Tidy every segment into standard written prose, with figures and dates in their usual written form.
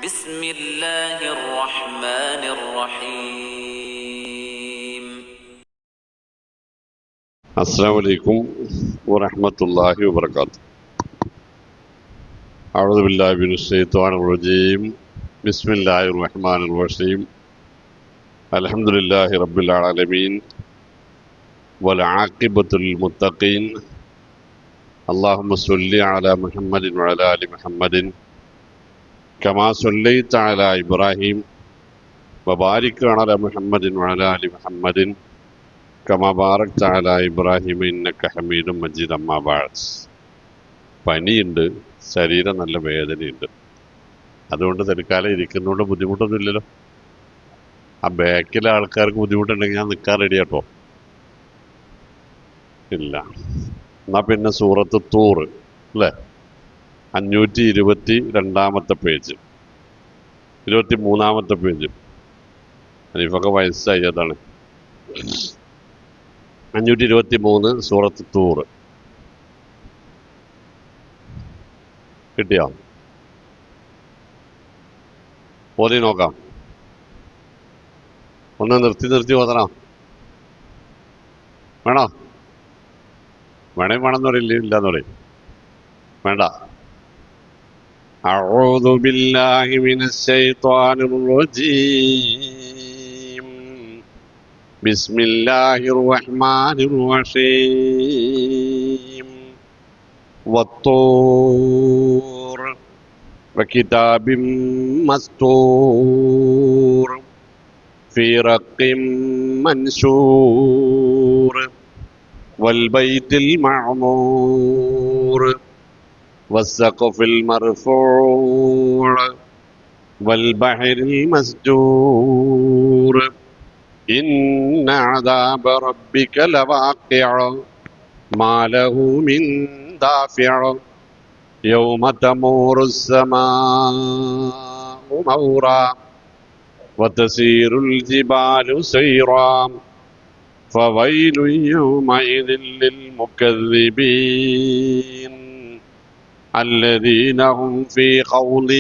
بسم الله الرحمن الرحيم. السلام عليكم ورحمة الله وبركاته. أعوذ بالله من الشيطان الرجيم. بسم الله الرحمن الرحيم. الحمد لله رب العالمين والعاقبة للمتقين. اللهم صل على محمد وعلى آل محمد كما صليت على إبراهيم وبارك على محمد وعلى آل محمد كما باركت على إبراهيم إنك حميد مجيد. أما بعد. പനിയുണ്ട്, ശരീരം നല്ല വേദനയുണ്ട്. അതുകൊണ്ട് തൽക്കാലം ഇരിക്കുന്നതുകൊണ്ട് ബുദ്ധിമുട്ടൊന്നുമില്ലല്ലോ. ആ ബാക്കിലെ ആൾക്കാർക്ക് ബുദ്ധിമുട്ടുണ്ടെങ്കിൽ ഞാൻ നിൽക്കാൻ റെഡി കേട്ടോ. ഇല്ല എന്നാ പിന്നെ സൂറത്ത് തൂറ് അല്ലേ, 522 പേജ്, 23 പേജ്. അനീഫൊക്കെ വയസ്സായി, അതാണ് 523 സൂറത്ത് തൂറ്. കിട്ടിയോ? ഓതി നോക്കാം. ഒന്ന് നിർത്തി ഓതണം. വേണോ? വേണമെന്ന് പറയില്ല, ഇല്ലാന്ന് പറയും. വേണ്ട. أعوذ بالله من الشيطان الرجيم. بسم الله الرحمن الرحيم. والطور وكتاب مسطور في رق منشور والبيت المعمور والسقف المرفوع والبحر المسجور إن عذاب ربك لواقع ما له من دافع يوم تمور السماء مورا وتسير الجبال سيرا فويل يومئذ للمكذبين الذين هم في خوض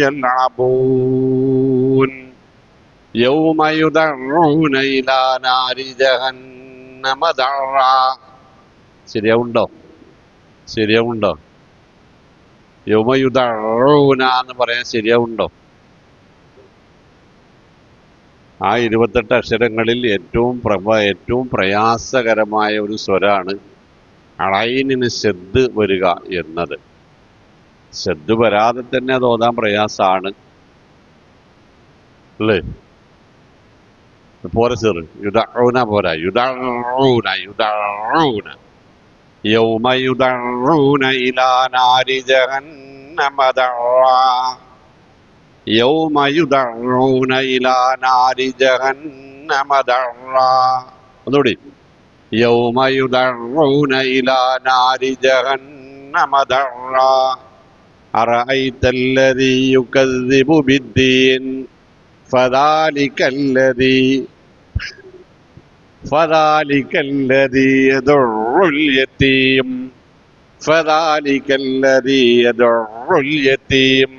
يلعبون يوم يدعون إلى نار جهنم دعا. ശരിയാവുണ്ടോ? യൗമയുദഊന എന്ന് പറയാൻ ശരിയാവുണ്ടോ? ആ 28 അക്ഷരങ്ങളിൽ ഏറ്റവും പ്രയാസകരമായ ഒരു സ്വരാണ് അളൈനിന് ശബ്ദ് വരിക എന്നത്. ശബ്ദ് വരാതെ തന്നെ അത് ഓതാൻ പ്രയാസമാണ് അല്ലേ? പോരെ ചെറു യുദഊന പോരാ, യുദഊന يوم يدعون إلى نار جهنم دعا. يوم يدعون إلى نار جهنم دعا. ഒന്നുകൂടി. يوم يدعون إلى نار جهنم دعا. أرأيت الذي يكذب بالدين فذلك الذي يدع اليتيم فذلك الذي يدع اليتيم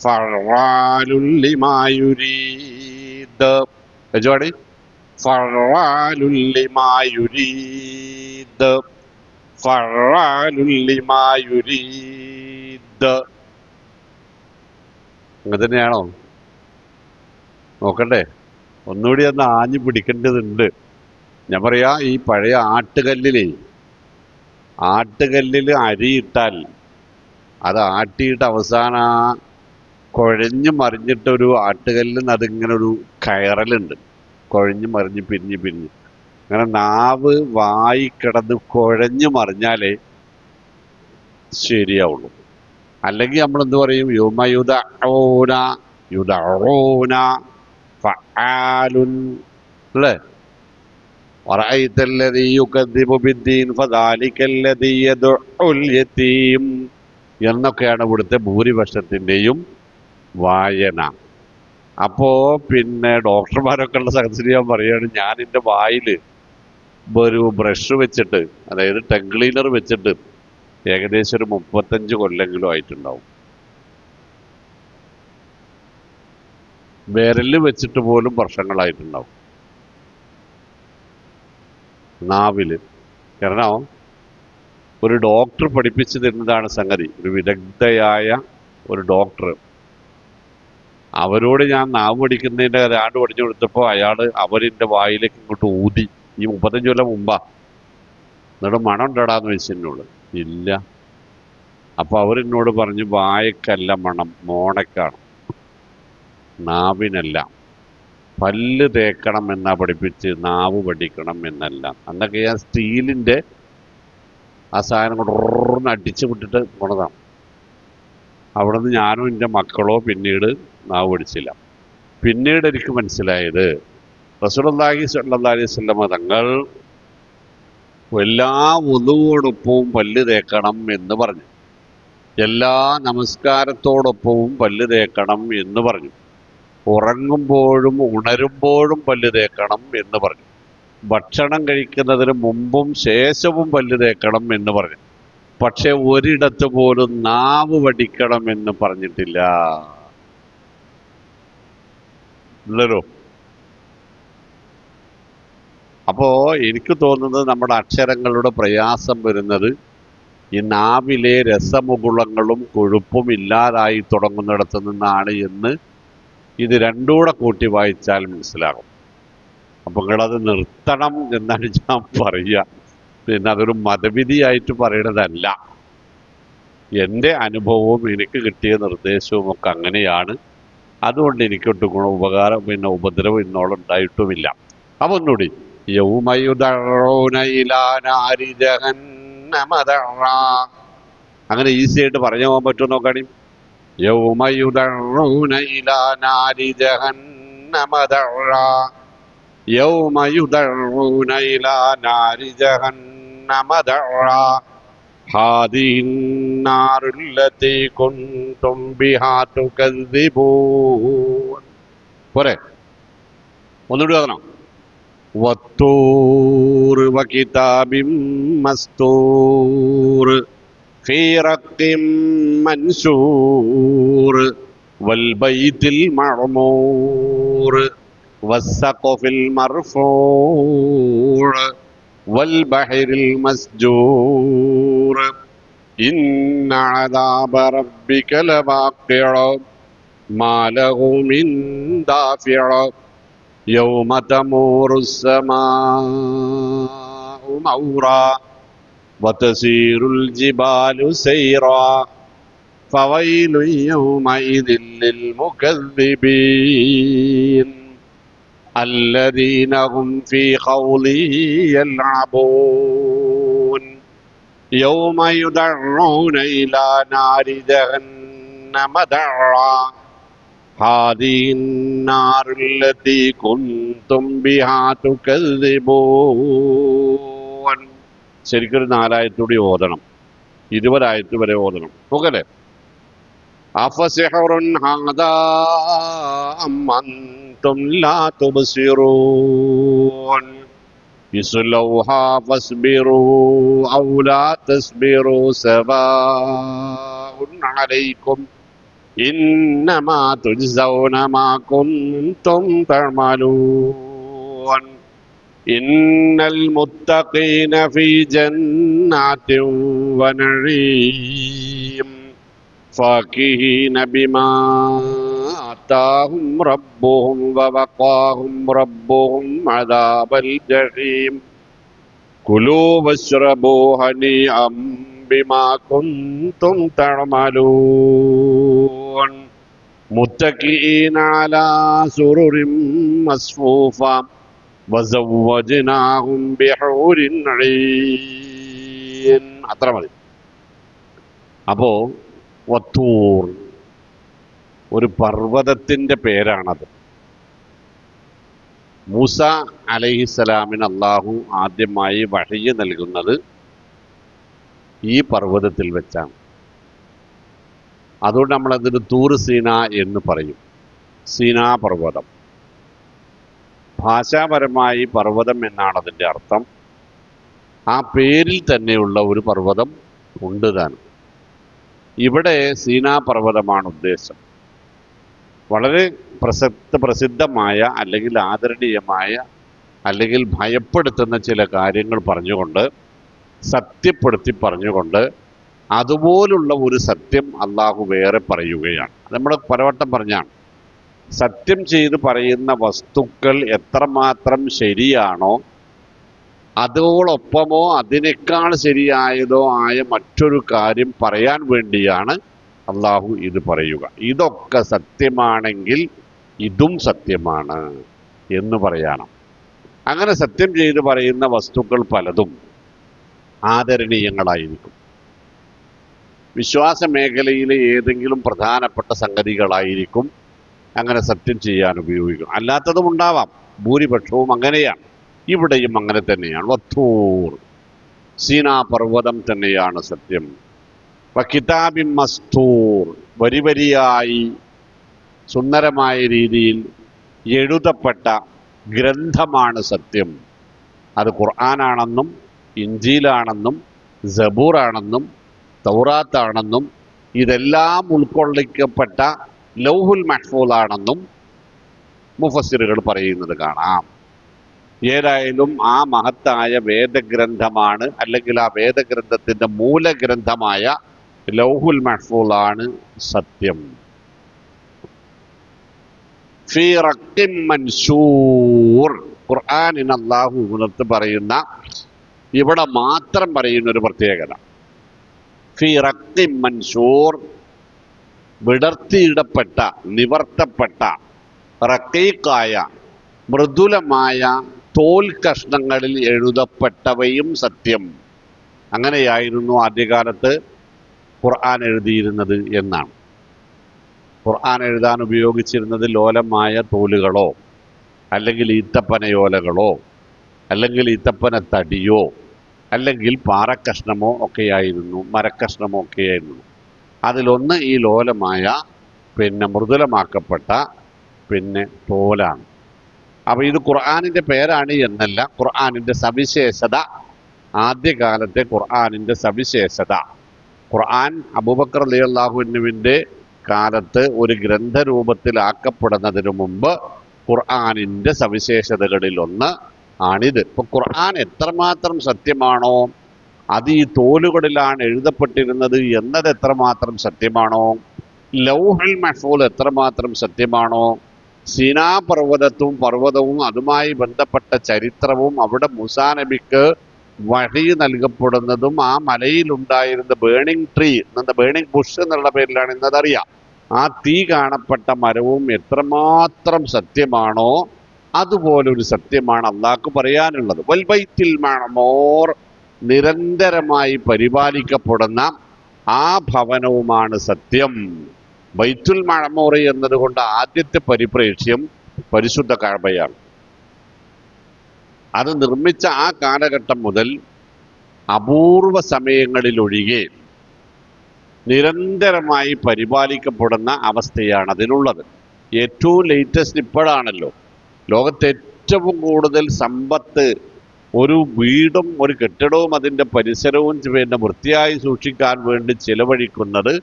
فعال لما يريد. اجوڑی فعال لما يريد فعال لما يريد. അങ്ങനെ തന്നെയാണോ? നോക്കണ്ടേ? ഒന്നുകൂടി ഒന്ന് ആഞ്ഞു പിടിക്കേണ്ടതുണ്ട്. ഞാൻ പറയാ, ഈ പഴയ ആട്ടുകല്ലിൽ അരിയിട്ടാൽ അത് ആട്ടിയിട്ട് അവസാനം കുഴഞ്ഞു മറിഞ്ഞിട്ടൊരു ആട്ടുകല്ലിൽ അതിങ്ങനെ ഒരു കയറലുണ്ട്. കുഴഞ്ഞു മറിഞ്ഞ് പിരിഞ്ഞ് അങ്ങനെ നാവ് വായി കിടന്ന് കുഴഞ്ഞു മറിഞ്ഞാലേ ശരിയാവുള്ളൂ. അല്ലെങ്കിൽ നമ്മളെന്ത് പറയും? യുദഊന ഫഅാലുൻ അല്ലേ? ورأيت الذي يكذب بالدين فذلك الذي يدع اليتيم എന്നൊക്കെയാണ് ഇവിടുത്തെ ഭൂരിപക്ഷത്തിൻ്റെയും വായന. അപ്പോ പിന്നെ ഡോക്ടർമാരൊക്കെ ഉള്ള സദസ്സിൽ ഞാൻ പറയുകയാണ്, ഞാൻ എൻ്റെ വായിൽ ഒരു ബ്രഷ് വെച്ചിട്ട്, അതായത് ടങ് ക്ലീനർ വെച്ചിട്ട് ഏകദേശം ഒരു 35 കൊല്ലെങ്കിലും ആയിട്ടുണ്ടാവും. വിരല് വെച്ചിട്ട് പോലും വർഷങ്ങളായിട്ടുണ്ടാവും നാവില്. കാരണം ഒരു ഡോക്ടർ പഠിപ്പിച്ചു തരുന്നതാണ് സംഗതി. ഒരു വിദഗ്ധയായ ഒരു ഡോക്ടർ, അവരോട് ഞാൻ നാവ് പഠിക്കുന്നതിൻ്റെ ആണ്ട് പഠിച്ചു കൊടുത്തപ്പോൾ അവരിൻ്റെ വായിലേക്ക് ഇങ്ങോട്ട് ഊതി. ഈ 35 കൊല്ലം മുമ്പാ. എന്നിട്ട് മണം ഉണ്ടടാന്ന് ചോദിച്ചു എന്നോട്. ഇല്ല. അപ്പൊ അവരെന്നോട് പറഞ്ഞു, വായക്കല്ല മണം, മോണക്കാണ്, നാവിനല്ല. പല്ല് തേക്കണം എന്നാ പഠിപ്പിച്ച്, നാവ് പഠിക്കണം എന്നല്ല. അന്നൊക്കെ ഞാൻ സ്റ്റീലിൻ്റെ ആ സാധനം കൊണ്ട് അടിച്ചു വിട്ടിട്ട് പോണതാണ്. അവിടെ നിന്ന് ഞാനും എൻ്റെ മക്കളോ പിന്നീട് നാവ് പഠിച്ചില്ല. പിന്നീട് എനിക്ക് മനസ്സിലായത്, റസൂലുള്ളാഹി സ്വല്ലല്ലാഹി അലൈഹി വസല്ലമ തങ്ങൾ എല്ലാ വുളുവോടൊപ്പവും പല്ല് തേക്കണം എന്ന് പറഞ്ഞു. എല്ലാ നമസ്കാരത്തോടൊപ്പവും പല്ല് തേക്കണം എന്ന് പറഞ്ഞു. ഉറങ്ങുമ്പോഴും ഉണരുമ്പോഴും പല്ല് തേക്കണം എന്ന് പറഞ്ഞു. ഭക്ഷണം കഴിക്കുന്നതിന് മുമ്പും ശേഷവും പല്ല് തേക്കണം എന്ന് പറഞ്ഞു. പക്ഷെ ഒരിടത്ത് പോലും നാവ് പഠിക്കണം എന്ന് പറഞ്ഞിട്ടില്ല. ഇല്ലല്ലോ. അപ്പോ എനിക്ക് തോന്നുന്നത് നമ്മുടെ അക്ഷരങ്ങളുടെ പ്രയാസം വരുന്നത് ഈ നാവിലെ രസമുകുളങ്ങളും കൊഴുപ്പും ഇല്ലാതായി തുടങ്ങുന്നിടത്ത് നിന്നാണ് എന്ന് ഇത് രണ്ടുകൂടെ കൂട്ടി വായിച്ചാൽ മനസ്സിലാകും. അപ്പൊ നിങ്ങളത് നിർത്തണം എന്നാണ് ഞാൻ പറയുക. പിന്നെ അതൊരു മതവിധിയായിട്ട് പറയണതല്ല. എൻ്റെ അനുഭവവും എനിക്ക് കിട്ടിയ നിർദ്ദേശവും ഒക്കെ അങ്ങനെയാണ്. അതുകൊണ്ട് എനിക്കൊട്ട് ഉപകാരം ഉപദ്രവം ഇന്നോളം ഉണ്ടായിട്ടുമില്ല. അപ്പൊ ഒന്നുകൂടി, അങ്ങനെ ഈസി ആയിട്ട് പറഞ്ഞു പോകാൻ പറ്റുമോ നോക്കാണി. യൗമയുദഊന ഇലാ നാരി ജഹന്നമ ദഅ. യൗമയുദഊന ഇലാ നാരി ജഹന്നമ ദഅ. ഹാദിഹിൻ നാറുല്ലതി കുൻതും ബിഹാ തുകദ്ദിബൂൻ. പോരെ? ഒന്നുകൂടി ഓതണം. വത്തൂർ വകിതാബിൻ മസ്തൂർ ഫീ റഖിം മൻശൂർ വൽബൈത്തിൽ മഅമൂർ വസ്സഖഫിൽ മർഫൂർ വൽബഹരിൽ മസ്ജൂർ ഇന്ന അദാബ റബ്ബിക ലവാഖിഉ മാ ലഹു മിൻ ദാഫിഉ യൗമ തമൂറുസ് സമാഉ മൗറാ വതസീറുൽ ജിബാലു സൈറാ ഫവൈലു യൗമഇദിൻ ലിൽ മുകദ്ദിബീൻ الذين هم في خوض يلعبون يوم يدعون إلى نار جهنم دعا هذه النار التي كنتم بها تكذبون. ശരിക്കൊരു 4 ആയത്തൂടി ഓതണം. 20 ആയത്ത് വരെ ഓതണം. നോക്കല്ലേ. അഫസിഹറുൻ ഹാദാ അമ്മൻ لا تبصرون اصلوها فاصبروا أو لا تصبروا سواء عليكم إنما تجزون ما كنتم تعملون إن المتقين في جنات ونعيم فاكهين بما آتاهم ربهم ووقاهم ربهم عذاب الجحيم كلوا واشربوا هنيئا بما كنتم تعملون متكئين على سرر مصفوفة وزوجناهم بحور عين. അത്ര മതി. അപ്പോ വത്തൂർ ഒരു പർവ്വതത്തിൻ്റെ പേരാണത്. മൂസ അലൈഹിസ്സലാമിന് അള്ളാഹു ആദ്യമായി വഹയ്യ് നൽകുന്നത് ഈ പർവ്വതത്തിൽ വെച്ചാണ്. അതുകൊണ്ട് നമ്മളതിന് തൂർ സീന എന്ന് പറയും. സീനാ പർവ്വതം. ഭാഷാപരമായി പർവ്വതം എന്നാണ് അതിൻ്റെ അർത്ഥം. ആ പേരിൽ തന്നെയുള്ള ഒരു പർവ്വതം ഉണ്ട് താനും. ഇവിടെ സീനാ പർവ്വതമാണ് ഉദ്ദേശം. വളരെ പ്രസിദ്ധമായ അല്ലെങ്കിൽ ആദരണീയമായ അല്ലെങ്കിൽ ഭയപ്പെടുത്തുന്ന ചില കാര്യങ്ങൾ പറഞ്ഞുകൊണ്ട്, സത്യപ്പെടുത്തി പറഞ്ഞുകൊണ്ട്, അതുപോലുള്ള ഒരു സത്യം അള്ളാഹു വേറെ പറയുകയാണ്. നമ്മൾ പലവട്ടം പറഞ്ഞാണ്, സത്യം ചെയ്ത് പറയുന്ന വസ്തുക്കൾ എത്രമാത്രം ശരിയാണോ അതോടൊപ്പമോ അതിനേക്കാൾ ശരിയായതോ ആയ മറ്റൊരു കാര്യം പറയാൻ വേണ്ടിയാണ് അള്ളാഹു ഇത് പറയുക. ഇതൊക്കെ സത്യമാണെങ്കിൽ ഇതും സത്യമാണ് എന്ന് പറയണം. അങ്ങനെ സത്യം ചെയ്ത് പറയുന്ന വസ്തുക്കൾ പലതും ആദരണീയങ്ങളായിരിക്കും. വിശ്വാസ മേഖലയിലെ ഏതെങ്കിലും പ്രധാനപ്പെട്ട സംഗതികളായിരിക്കും അങ്ങനെ സത്യം ചെയ്യാൻ ഉപയോഗിക്കും. അല്ലാത്തതും ഉണ്ടാവാം, ഭൂരിപക്ഷവും അങ്ങനെയാണ്. ഇവിടെയും അങ്ങനെ തന്നെയാണ്. വത്തൂർ, സീനാ പർവ്വതം തന്നെയാണ് സത്യം. കിതാബിൻ മസ്തൂർ, വരി വരിയായി സുന്ദരമായ രീതിയിൽ എഴുതപ്പെട്ട ഗ്രന്ഥമാണ് സത്യം. അത് ഖുർആനാണെന്നും ഇഞ്ചീലാണെന്നും സബൂറാണെന്നും തൗറാത്താണെന്നും ഇതെല്ലാം ഉൾക്കൊള്ളിക്കപ്പെട്ട ലൗഹുൽ മഹ്ഫൂളാണെന്നും മുഫസ്സിറുകൾ പറയുന്നത് കാണാം. ഏതായാലും ആ മഹത്തായ വേദഗ്രന്ഥമാണ്, അല്ലെങ്കിൽ ആ വേദഗ്രന്ഥത്തിന്റെ മൂലഗ്രന്ഥമായ ലൗഹുൽ മഹ്ഫൂളാണ് സത്യം. ഫീ റഖിം മൻശൂർ, ഖുർആനിന് അല്ലാഹു ഉണർത്ത് പറയുന്ന, ഇവിടെ മാത്രം പറയുന്ന ഒരു പ്രത്യേകത, ഫീ റഖിം മൻശൂർ, വിടർത്തിയിടപ്പെട്ട, നിവർത്തപ്പെട്ട, റഖീഖായ, മൃദുലമായ തോൽ കഷ്ണങ്ങളിൽ എഴുതപ്പെട്ടവയും സത്യം. അങ്ങനെയായിരുന്നു ആദ്യകാലത്ത് ഖുർആൻ എഴുതിയിരുന്നത് എന്നാണ്. ഖുർആൻ എഴുതാൻ ഉപയോഗിച്ചിരുന്നത് ലോലമായ തോലുകളോ അല്ലെങ്കിൽ ഈത്തപ്പനയോലകളോ അല്ലെങ്കിൽ ഈത്തപ്പന തടിയോ അല്ലെങ്കിൽ പാറക്കഷ്ണമോ ഒക്കെയായിരുന്നു, മരക്കഷ്ണമോ ഒക്കെയായിരുന്നു. അതിലൊന്ന് ഈ ലോലമായ മൃദുലമാക്കപ്പെട്ട തോലാണ്. അപ്പോൾ ഇത് ഖുർആനിൻ്റെ പേരാണ് എന്നല്ല, ഖുർആനിൻ്റെ സവിശേഷത, ആദ്യകാലത്തെ ഖുർആനിൻ്റെ സവിശേഷത. ഖുർആൻ അബൂബക്കർ റളിയല്ലാഹു അൻഹുവിൻ്റെ കാലത്ത് ഒരു ഗ്രന്ഥരൂപത്തിലാക്കപ്പെടുന്നതിന് മുമ്പ് ഖുർആനിൻ്റെ സവിശേഷതകളിലൊന്ന് ആണിത്. ഇപ്പൊ ഖുർആൻ എത്രമാത്രം സത്യമാണോ, അത് ഈ തോലുകളിലാണ് എഴുതപ്പെട്ടിരുന്നത് എന്നത് എത്രമാത്രം സത്യമാണോ, ലൗഹുൽ മഹ്ഫൂൽ എത്രമാത്രം സത്യമാണോ, സീനാ പർവ്വതവും അതുമായി ബന്ധപ്പെട്ട ചരിത്രവും അവിടെ മൂസാ നബിക്ക് വഹി നൽകപ്പെടുന്നതും ആ മലയിലുണ്ടായിരുന്ന ബേണിംഗ് ബുഷ് എന്നുള്ള പേരിലാണ് ഇന്നതറിയാം, ആ തീ കാണപ്പെട്ട മരവും എത്രമാത്രം സത്യമാണോ അതുപോലൊരു സത്യമാണ് അള്ളാഹ്ക്ക് പറയാനുള്ളത്. വൽ ബൈത്തുൽ മഅ്മൂർ, നിരന്തരമായി പരിപാലിക്കപ്പെടുന്ന ആ ഭവനവുമാണ് സത്യം. ബൈത്തുൽ മഅ്മൂർ എന്നതുകൊണ്ട് ആദ്യത്തെ പരിപ്രേക്ഷ്യം പരിശുദ്ധ കഅബയാണ്. അത് നിർമ്മിച്ച ആ കാലഘട്ടം മുതൽ അപൂർവ സമയങ്ങളിലൊഴികെ നിരന്തരമായി പരിപാലിക്കപ്പെടുന്ന അവസ്ഥയാണ് അതിനുള്ളത്. ഏറ്റവും ലേറ്റസ്റ്റ് ഇപ്പോഴാണല്ലോ. ലോകത്തെ ഏറ്റവും കൂടുതൽ സമ്പത്ത് ഒരു വീടും ഒരു കെട്ടിടവും അതിൻ്റെ പരിസരവും വൃത്തിയായി സൂക്ഷിക്കാൻ വേണ്ടി ചിലവഴിക്കുന്നത്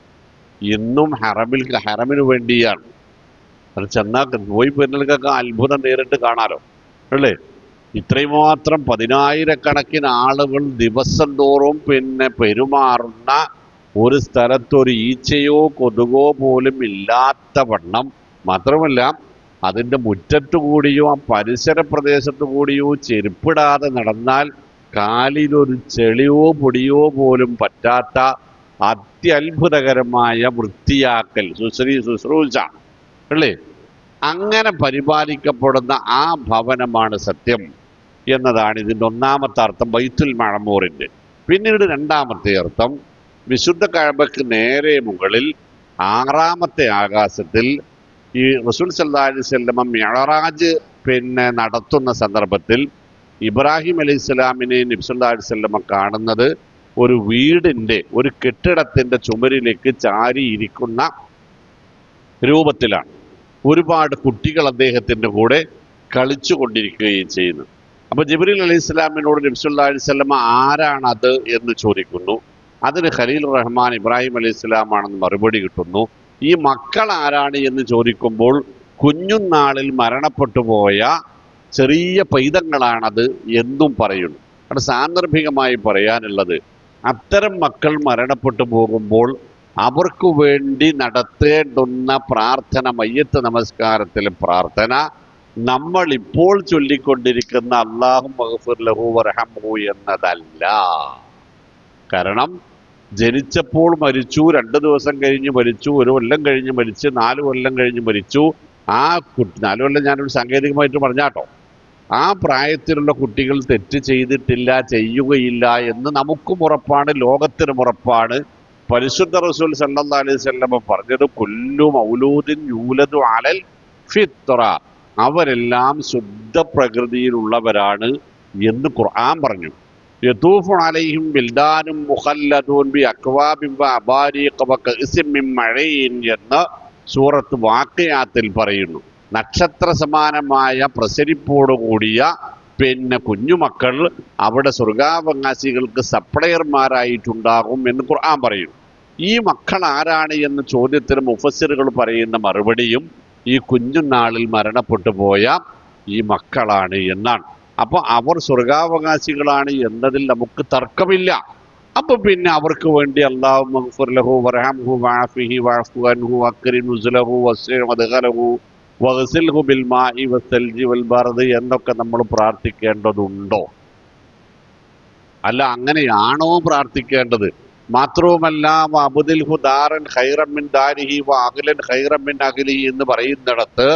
ഇന്നും ഹറമിന് വേണ്ടിയാണ്. അത് ചെന്നാൽ പോയി പെരുന്നൽക്കൊക്കെ അത്ഭുതം നേരിട്ട് കാണാലോ അല്ലേ. ഇത്രയും മാത്രം 10,000-കണക്കിന് ആളുകൾ ദിവസം തോറും പെരുമാറുന്ന ഒരു സ്ഥലത്തൊരു ഈച്ചയോ കൊതുകോ പോലും ഇല്ലാത്ത വണ്ണം, മാത്രമല്ല അതിൻ്റെ മുറ്റത്തുകൂടിയോ ആ പരിസര പ്രദേശത്തു കൂടിയോ ചെരുപ്പിടാതെ നടന്നാൽ കാലിലൊരു ചെളിയോ പൊടിയോ പോലും പറ്റാത്ത അത്യത്ഭുതകരമായ വൃത്തിയാക്കൽ ശുശ്രൂഷ അല്ലേ. അങ്ങനെ പരിപാലിക്കപ്പെടുന്ന ആ ഭവനമാണ് സത്യം എന്നതാണ് ഇതിൻ്റെ ഒന്നാമത്തെ അർത്ഥം ബൈത്തുൽ മഅ്മൂറിൻ്റെ. പിന്നീട് രണ്ടാമത്തെ അർത്ഥം, വിശുദ്ധ കഅബയ്ക്ക് നേരെ മുകളിൽ 6ാമത്തെ ആകാശത്തിൽ ഈ റസൂൽ സല്ലല്ലാഹു അലൈഹി വസല്ലം മിഅ്റാജ് നടത്തുന്ന സന്ദർഭത്തിൽ ഇബ്രാഹിം അലൈഹിസ്സലാമിനെ നബി സല്ലല്ലാഹു അലൈഹി വസല്ലം കാണുന്നത് ഒരു വീടിൻ്റെ, ഒരു കെട്ടിടത്തിൻ്റെ ചുമരിലേക്ക് ചാരിയിരിക്കുന്ന രൂപത്തിലാണ്. ഒരുപാട് കുട്ടികൾ അദ്ദേഹത്തിൻ്റെ കൂടെ കളിച്ചു കൊണ്ടിരിക്കുകയും ചെയ്യുന്നു. അപ്പോൾ ജിബ്രീൽ അലൈഹിസ്സലാമിനോട് നബി സല്ലല്ലാഹു അലൈഹി വസല്ലം ആരാണത് എന്ന് ചോദിക്കുന്നു. അതിന് ഖലീൽ റഹ്മാൻ ഇബ്രാഹിം അലൈഹിസ്സലാമാണെന്ന് മറുപടി കിട്ടുന്നു. ഈ മക്കൾ ആരാണ് എന്ന് ചോദിക്കുമ്പോൾ കുഞ്ഞുനാളിൽ മരണപ്പെട്ടു പോയ ചെറിയ പൈതങ്ങളാണത് എന്നും പറയുന്നു. അവിടെ സാന്ദർഭികമായി പറയാനുള്ളത്, അത്തരം മക്കൾ മരണപ്പെട്ടു പോകുമ്പോൾ അവർക്ക് വേണ്ടി നടത്തേണ്ടുന്ന പ്രാർത്ഥന, മയ്യത്ത് നമസ്കാരത്തിലെ പ്രാർത്ഥന നമ്മൾ ഇപ്പോൾ ചൊല്ലിക്കൊണ്ടിരിക്കുന്ന അല്ലാഹു മഗ്ഫിർ ലഹു വർഹംഹു എന്നതല്ല. കാരണം ജനിച്ചപ്പോൾ മരിച്ചു, 2 ദിവസം കഴിഞ്ഞ് മരിച്ചു, 1 കൊല്ലം കഴിഞ്ഞ് മരിച്ച്, 4 കൊല്ലം കഴിഞ്ഞ് മരിച്ചു. ആ കുട്ടി, 4 കൊല്ലം ഞാനൊരു സാങ്കേതികമായിട്ട് പറഞ്ഞാട്ടോ, ആ പ്രായത്തിലുള്ള കുട്ടികൾ തെറ്റ് ചെയ്തിട്ടില്ല, ചെയ്യുകയില്ല എന്ന് നമുക്കും ഉറപ്പാണ്, ലോകത്തിനും ഉറപ്പാണ്. പരിശുദ്ധ റസൂൽ സല്ലല്ലാഹു അലൈഹി വസല്ലം പറഞ്ഞത് കുല്ലു മൗലൂദിൻ യൂലദു അലൽ ഫിത്ര, അവരെല്ലാം ശുദ്ധ പ്രകൃതിയിലുള്ളവരാണ് എന്ന് ഖുർആൻ പറഞ്ഞു. യതൂഫു അലൈഹിം ബിൽദാനും മുഖല്ലദൂൻ ബി അക്വാബിൻ വ അബാരീഖ വ കഅസിൻ മിൻ മഈൻ എന്ന് സൂറത്ത് വാഖിയാത്തിൽ പറയുന്നു. നക്ഷത്ര സമാനമായ പ്രസരിപ്പോടുകൂടിയ കുഞ്ഞുമക്കൾ അവിടെ സ്വർഗാവകാശികൾക്ക് സപ്ലയർമാരായിട്ടുണ്ടാകും എന്ന് ഖുർആൻ പറയുന്നു. ഈ മക്കൾ ആരാണ് എന്ന ചോദ്യത്തിന് മുഫസ്സിറുകൾ പറയുന്ന മറുപടിയും ഈ കുഞ്ഞുനാളിൽ മരണപ്പെട്ടു പോയ ഈ മക്കളാണ് എന്നാണ്. അപ്പൊ അവർ സ്വർഗാവകാശികളാണ് എന്നതിൽ നമുക്ക് തർക്കമില്ല. അപ്പൊ പിന്നെ അവർക്ക് വേണ്ടി അല്ലാഹു മഗ്ഫിർ ലഹു വർഹംഹു വഅഫിഹി വഅഫു അൻഹു വഅക്രിം നുസുലഹു വസ്സി മദ്ഖലഹു വഗ്സിൽഹു ബിൽ മാഇ വസ്സൽജി വൽ ബർദ് എന്നൊക്കെ നമ്മൾ പ്രാർത്ഥിക്കേണ്ടതുണ്ടോ? അല്ല, അങ്ങനെയാണോ പ്രാർത്ഥിക്കേണ്ടത്? മാത്രവുമല്ല, വഅബ്ദിൽഹു ദാറൻ ഖൈറൻ മിൻ ദാരിഹി വഅഹ്ലൻ ഖൈറൻ മിൻ അഹ്ലിഹി എന്ന് പറയുന്നിടത്ത്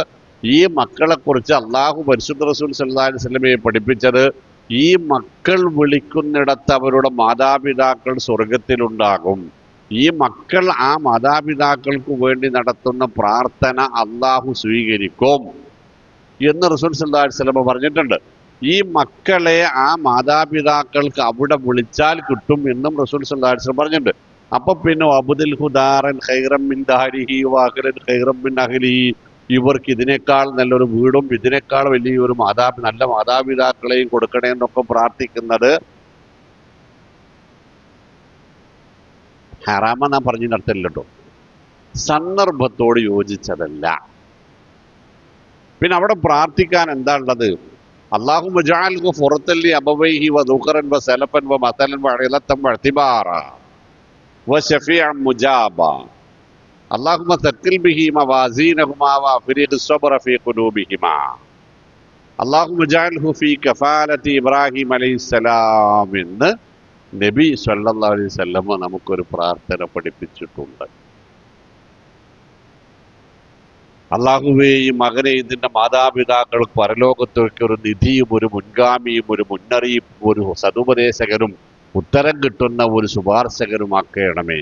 ഈ മക്കളെ കുറിച്ച് അല്ലാഹു പരിശുദ്ധ റസൂൽ സല്ലല്ലാഹു അലൈഹി വസല്ലമയെ പഠിപ്പിച്ചത്, ഈ മക്കൾ വിളിക്കുന്നിടത്ത് അവരുടെ മാതാപിതാക്കൾ സ്വർഗത്തിലുണ്ടാകും. ഈ മക്കൾ ആ മാതാപിതാക്കൾക്ക് വേണ്ടി നടത്തുന്ന പ്രാർത്ഥന അല്ലാഹു സ്വീകരിക്കും എന്ന് റസൂൽ സല്ലല്ലാഹു അലൈഹി വസല്ലം പറഞ്ഞിട്ടുണ്ട്. ഈ മക്കളെ ആ മാതാപിതാക്കൾക്ക് അവിടെ വിളിച്ചാൽ കിട്ടും എന്നും റസൂൽ സല്ലല്ലാഹു അലൈഹി വസല്ലം പറഞ്ഞിട്ടുണ്ട്. അപ്പൊ പിന്നെ അബ്ദുൽ ഹുദാറൻ ഖൈറൻ മിൻ ദാരിഹി വഅഹ്ലൻ ഖൈറൻ മിൻ അഹ്ലിഹി, ഇവർക്ക് ഇതിനേക്കാൾ നല്ലൊരു വീടും ഇതിനേക്കാൾ വലിയൊരു നല്ല മാതാപിതാക്കളെയും കൊടുക്കണേ എന്നൊക്കെ പ്രാർത്ഥിക്കുന്നത് ഹറാമെന്നാ പറഞ്ഞിടത്തില്ല കേട്ടോ, സന്ദർഭത്തോട് യോജിച്ചതല്ല. പിന്നെ അവിടെ പ്രാർത്ഥിക്കാൻ എന്താ ഉള്ളത്? അല്ലാഹുമ്മ ജഅൽഹു ഫുറത്തൻ ലി അബവൈഹി വദുഖറൻ വസലഫൻ വമതലൻ വഇലതൻ വഇതിബാറ വശഫീഅൻ മുജാബ അല്ലാഹുമ്മ തഖിൽ ബിഹി മവാസീനഹുമാ വഅഫ്രിഖ് الصبر في قلوبهما അല്ലാഹുമ്മ ജഅൽഹു ഫീ കഫാലത്തി ഇബ്രാഹിം അലൈഹിസ്സലാം എന്ന് നബി സല്ലല്ലാഹു അലൈഹി വസല്ലം നമുക്കൊരു പ്രാർത്ഥന പഠിപ്പിച്ചിട്ടുണ്ട്. അല്ലാഹുവേ, ഈ മകനെ ഇതിന്റെ മാതാപിതാക്കൾക്ക് പരലോകത്തേക്ക് ഒരു നിധിയും ഒരു മുൻഗാമിയും ഒരു മുന്നറിയിപ്പും ഒരു സതുപദേശകരും ഉത്തരം കിട്ടുന്ന ഒരു ശുപാർശകരുമാക്കണമേ.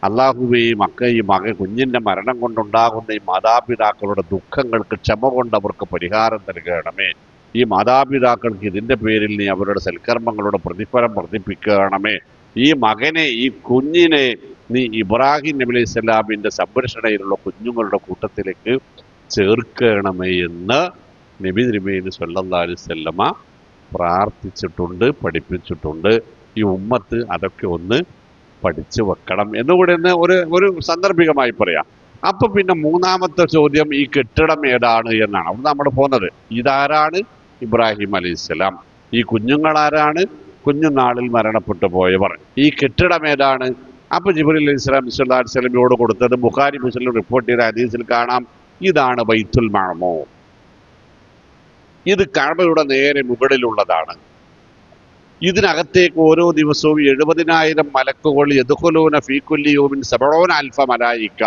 അല്ലാഹുവേ, ഈ കുഞ്ഞിന്റെ മരണം കൊണ്ടുണ്ടാകുന്ന ഈ മാതാപിതാക്കളുടെ ദുഃഖങ്ങൾക്ക് ക്ഷമ കൊണ്ട് അവർക്ക് പരിഹാരം നൽകണമേ. ഈ മാതാപിതാക്കൾക്ക് ഇതിന്റെ പേരിൽ നീ അവരുടെ സൽക്കർമ്മങ്ങളുടെ പ്രതിഫലം വർദ്ധിപ്പിക്കണമേ. ഈ മകനെ, ഈ കുഞ്ഞിനെ നീ ഇബ്രാഹിം നബി അലൈഹി സ്വലാമിന്റെ സംരക്ഷണയിലുള്ള കുഞ്ഞുങ്ങളുടെ കൂട്ടത്തിലേക്ക് ചേർക്കണമേ എന്ന് നബി തിരുമേനി സല്ലല്ലാഹു അലൈഹി വസല്ലമ പ്രാർത്ഥിച്ചിട്ടുണ്ട്, പഠിപ്പിച്ചിട്ടുണ്ട്. ഈ ഉമ്മത്ത് അതൊക്കെ ഒന്ന് പഠിച്ചു വെക്കണം എന്നുകൂടെ ഒരു സാന്ദർഭികമായി പറയാം. അപ്പൊ പിന്നെ മൂന്നാമത്തെ ചോദ്യം, ഈ കെട്ടിടം ഏതാണ് എന്നാണ്. അവിടെ നമ്മൾ പോകുന്നത്, ഇതാരാണ്? ഇബ്രാഹിം അലൈഹിസ്സലാം. ഈ കുഞ്ഞുങ്ങൾ ആരാണ്? കുഞ്ഞുനാളിൽ മരണപ്പെട്ടു പോയവർ. ഈ കെട്ടിടം ഏതാണ്? അപ്പൊ ജിബ്രീൽ അലൈഹിസ്സലാം സല്ലല്ലാഹു അലൈഹി വസല്ലമയോട് കൊടുത്തത് ബുഖാരി മുസ്ലിം റിപ്പോർട്ട് ചെയ്ത ഹദീസിൽ കാണാം. ഇതാണ് ബൈത്തുൽ മഅമൂർ. ഇത് കഅബയുടെ നേരെ മുകളിലുള്ളതാണ്. ഇതിനകത്തേക്ക് ഓരോ ദിവസവും 70,000 മലക്കുകൾ യദ്ഖുലൂന ഫീ കുല്ലി യൗമിൻ 70,000 മലായിക,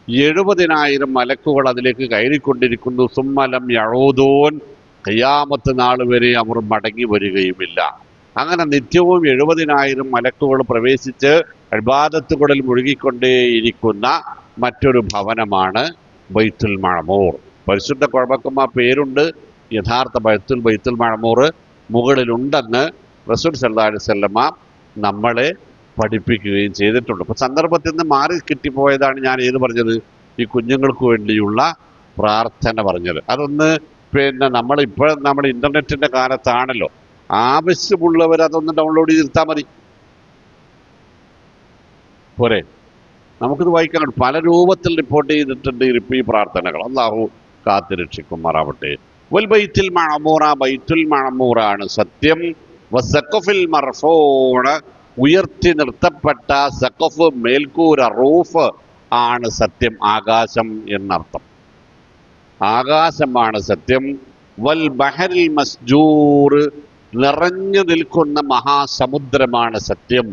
70,000 മലക്കുകൾ അതിലേക്ക് കയറിക്കൊണ്ടിരിക്കുന്നു. സുമ്മലം യഊദൂൻ, ഖിയാമത്ത് നാൾ വരെ അവർ മടങ്ങി വരികയുമില്ല. അങ്ങനെ നിത്യവും 70,000 മലക്കുകൾ പ്രവേശിച്ച് ഇബാദത്തുകളിൽ മുഴുകിക്കൊണ്ടേയിരിക്കുന്ന മറ്റൊരു ഭവനമാണ് ബൈത്തുൽ മഅമൂർ. പരിശുദ്ധ കഅബക്ക് പേരുണ്ട്, യഥാർത്ഥ ബൈത്തുൽ മഅമൂർ മുകളിലുണ്ടെന്ന് റസൂൽ സല്ലല്ലാഹു അലൈഹി വസല്ലമ നമ്മളെ പഠിപ്പിക്കുകയും ചെയ്തിട്ടുണ്ട്. അപ്പൊ സന്ദർഭത്തിൽ നിന്ന് മാറി കിട്ടിപ്പോയതാണ് ഞാൻ ഏത് പറഞ്ഞത്, ഈ കുഞ്ഞുങ്ങൾക്ക് വേണ്ടിയുള്ള പ്രാർത്ഥന പറഞ്ഞത്. അതൊന്ന് നമ്മൾ ഇന്റർനെറ്റിന്റെ കാലത്താണല്ലോ, ആവശ്യമുള്ളവർ അതൊന്ന് ഡൗൺലോഡ് ചെയ്തിരുത്താൽ മതി, പോരെ? നമുക്കിത് വായിക്കാൻ പല രൂപത്തിൽ റിപ്പോർട്ട് ചെയ്തിട്ടുണ്ട് ഈ പ്രാർത്ഥനകൾ. അല്ലാഹു കാത്തുരക്ഷിക്കുമാറാവട്ടെ. വൽ ബൈത്തുൽ മഅമൂറ, ബൈത്തുൽ മഅമൂറാണ് സത്യം. വസഖഫിൽ മർഫൂഅ, ഉയർത്തി നിർത്തപ്പെട്ട സഖഫ്, മേൽക്കൂര, റൂഫ് ആണ് സത്യം, ആകാശം എന്നർത്ഥം. ആകാശമാണ് സത്യം. വൽ ബഹരിൽ മസ്ജൂർ, നിറഞ്ഞു നിൽക്കുന്ന മഹാസമുദ്രമാണ് സത്യം.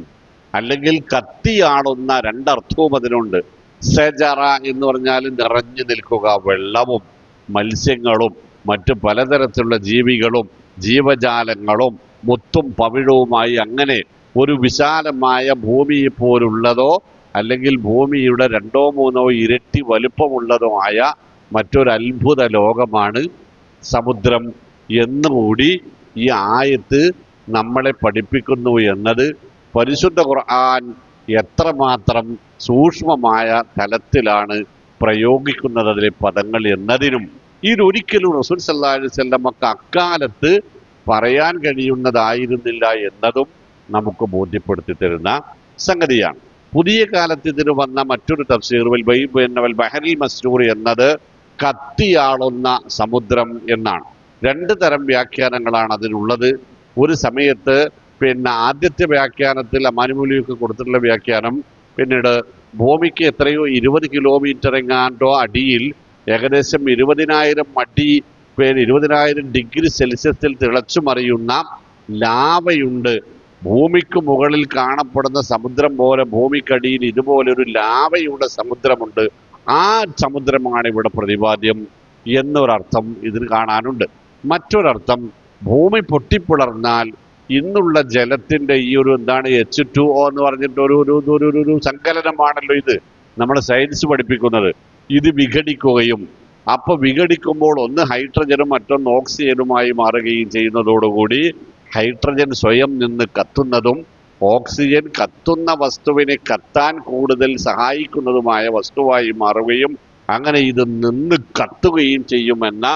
അല്ലെങ്കിൽ കത്തിയാളുന്ന രണ്ടർത്ഥവും അതിനുണ്ട്. സജറ എന്ന് പറഞ്ഞാൽ നിറഞ്ഞു നിൽക്കുക, വെള്ളവും മത്സ്യങ്ങളും മറ്റു പലതരത്തിലുള്ള ജീവികളും ജീവജാലങ്ങളും മുത്തും പവിഴവുമായി അങ്ങനെ ഒരു വിശാലമായ ഭൂമിയെ പോലുള്ളതോ അല്ലെങ്കിൽ ഭൂമിയുടെ 2-3 ഇരട്ടി വലുപ്പമുള്ളതോ ആയ മറ്റൊരു അത്ഭുത ലോകമാണ് സമുദ്രം എന്നുകൂടി ഈ ആയത്ത് നമ്മളെ പഠിപ്പിക്കുന്നു എന്നത് പരിശുദ്ധ ഖുർആൻ എത്രമാത്രം സൂക്ഷ്മമായ തലത്തിലാണ് പ്രയോഗിക്കുന്നത് അതിലെ പദങ്ങൾ എന്നതിനും ഇതൊരിക്കലും റസൂൽ സല്ലല്ലാഹു അലൈഹി വസല്ലമക്ക് അക്കാലത്ത് പറയാൻ കഴിയുന്നതായിരുന്നില്ല എന്നതും നമുക്ക് ബോധ്യപ്പെടുത്തി തരുന്ന സംഗതിയാണ്. പുതിയ കാലത്ത് ഇതിന് വന്ന മറ്റൊരു തഫ്സീർ വൽ ബഹരിൽ മസ്ജൂർ എന്നത് കത്തിയാളുന്ന സമുദ്രം എന്നാണ്. 2 തരം വ്യാഖ്യാനങ്ങളാണ് അതിനുള്ളത്. ഒരു സമയത്ത് ആദ്യത്തെ വ്യാഖ്യാനത്തിൽ അമാനുമൂലിയൊക്കെ കൊടുത്തിട്ടുള്ള വ്യാഖ്യാനം പിന്നീട് ഭൂമിക്ക് എത്രയോ 20 കിലോമീറ്റർ എങ്ങാണ്ടോ അടിയിൽ ഏകദേശം 20,000 അടി 20,000 ഡിഗ്രി സെൽഷ്യസിൽ തിളച്ചു മറിയുന്ന ലാവയുണ്ട്. ഭൂമിക്ക് മുകളിൽ കാണപ്പെടുന്ന സമുദ്രം പോലെ ഭൂമിക്കടിയിൽ ഇതുപോലൊരു ലാവയുടെ സമുദ്രമുണ്ട്. ആ സമുദ്രമാണ് ഇവിടെ പ്രതിപാദ്യം എന്നൊരർത്ഥം ഇതിന് കാണാനുണ്ട്. മറ്റൊരർത്ഥം ഭൂമി ഇന്നുള്ള ജലത്തിന്റെ ഈ ഒരു H2O എന്ന് പറഞ്ഞിട്ട് ഒരു സങ്കലനമാണല്ലോ ഇത് നമ്മൾ സയൻസ് പഠിപ്പിക്കുന്നത്. ഇത് വിഘടിക്കുകയും വിഘടിക്കുമ്പോൾ ഒന്ന് ഹൈഡ്രജനും മറ്റൊന്ന് ഓക്സിജനുമായി മാറുകയും ചെയ്യുന്നതോടുകൂടി ഹൈഡ്രജൻ സ്വയം നിന്ന് കത്തുന്നതും ഓക്സിജൻ കത്തുന്ന വസ്തുവിനെ കത്താൻ കൂടുതൽ സഹായിക്കുന്നതുമായ വസ്തുവായി മാറുകയും അങ്ങനെ ഇത് നിന്ന് കത്തുകയും ചെയ്യുമെന്ന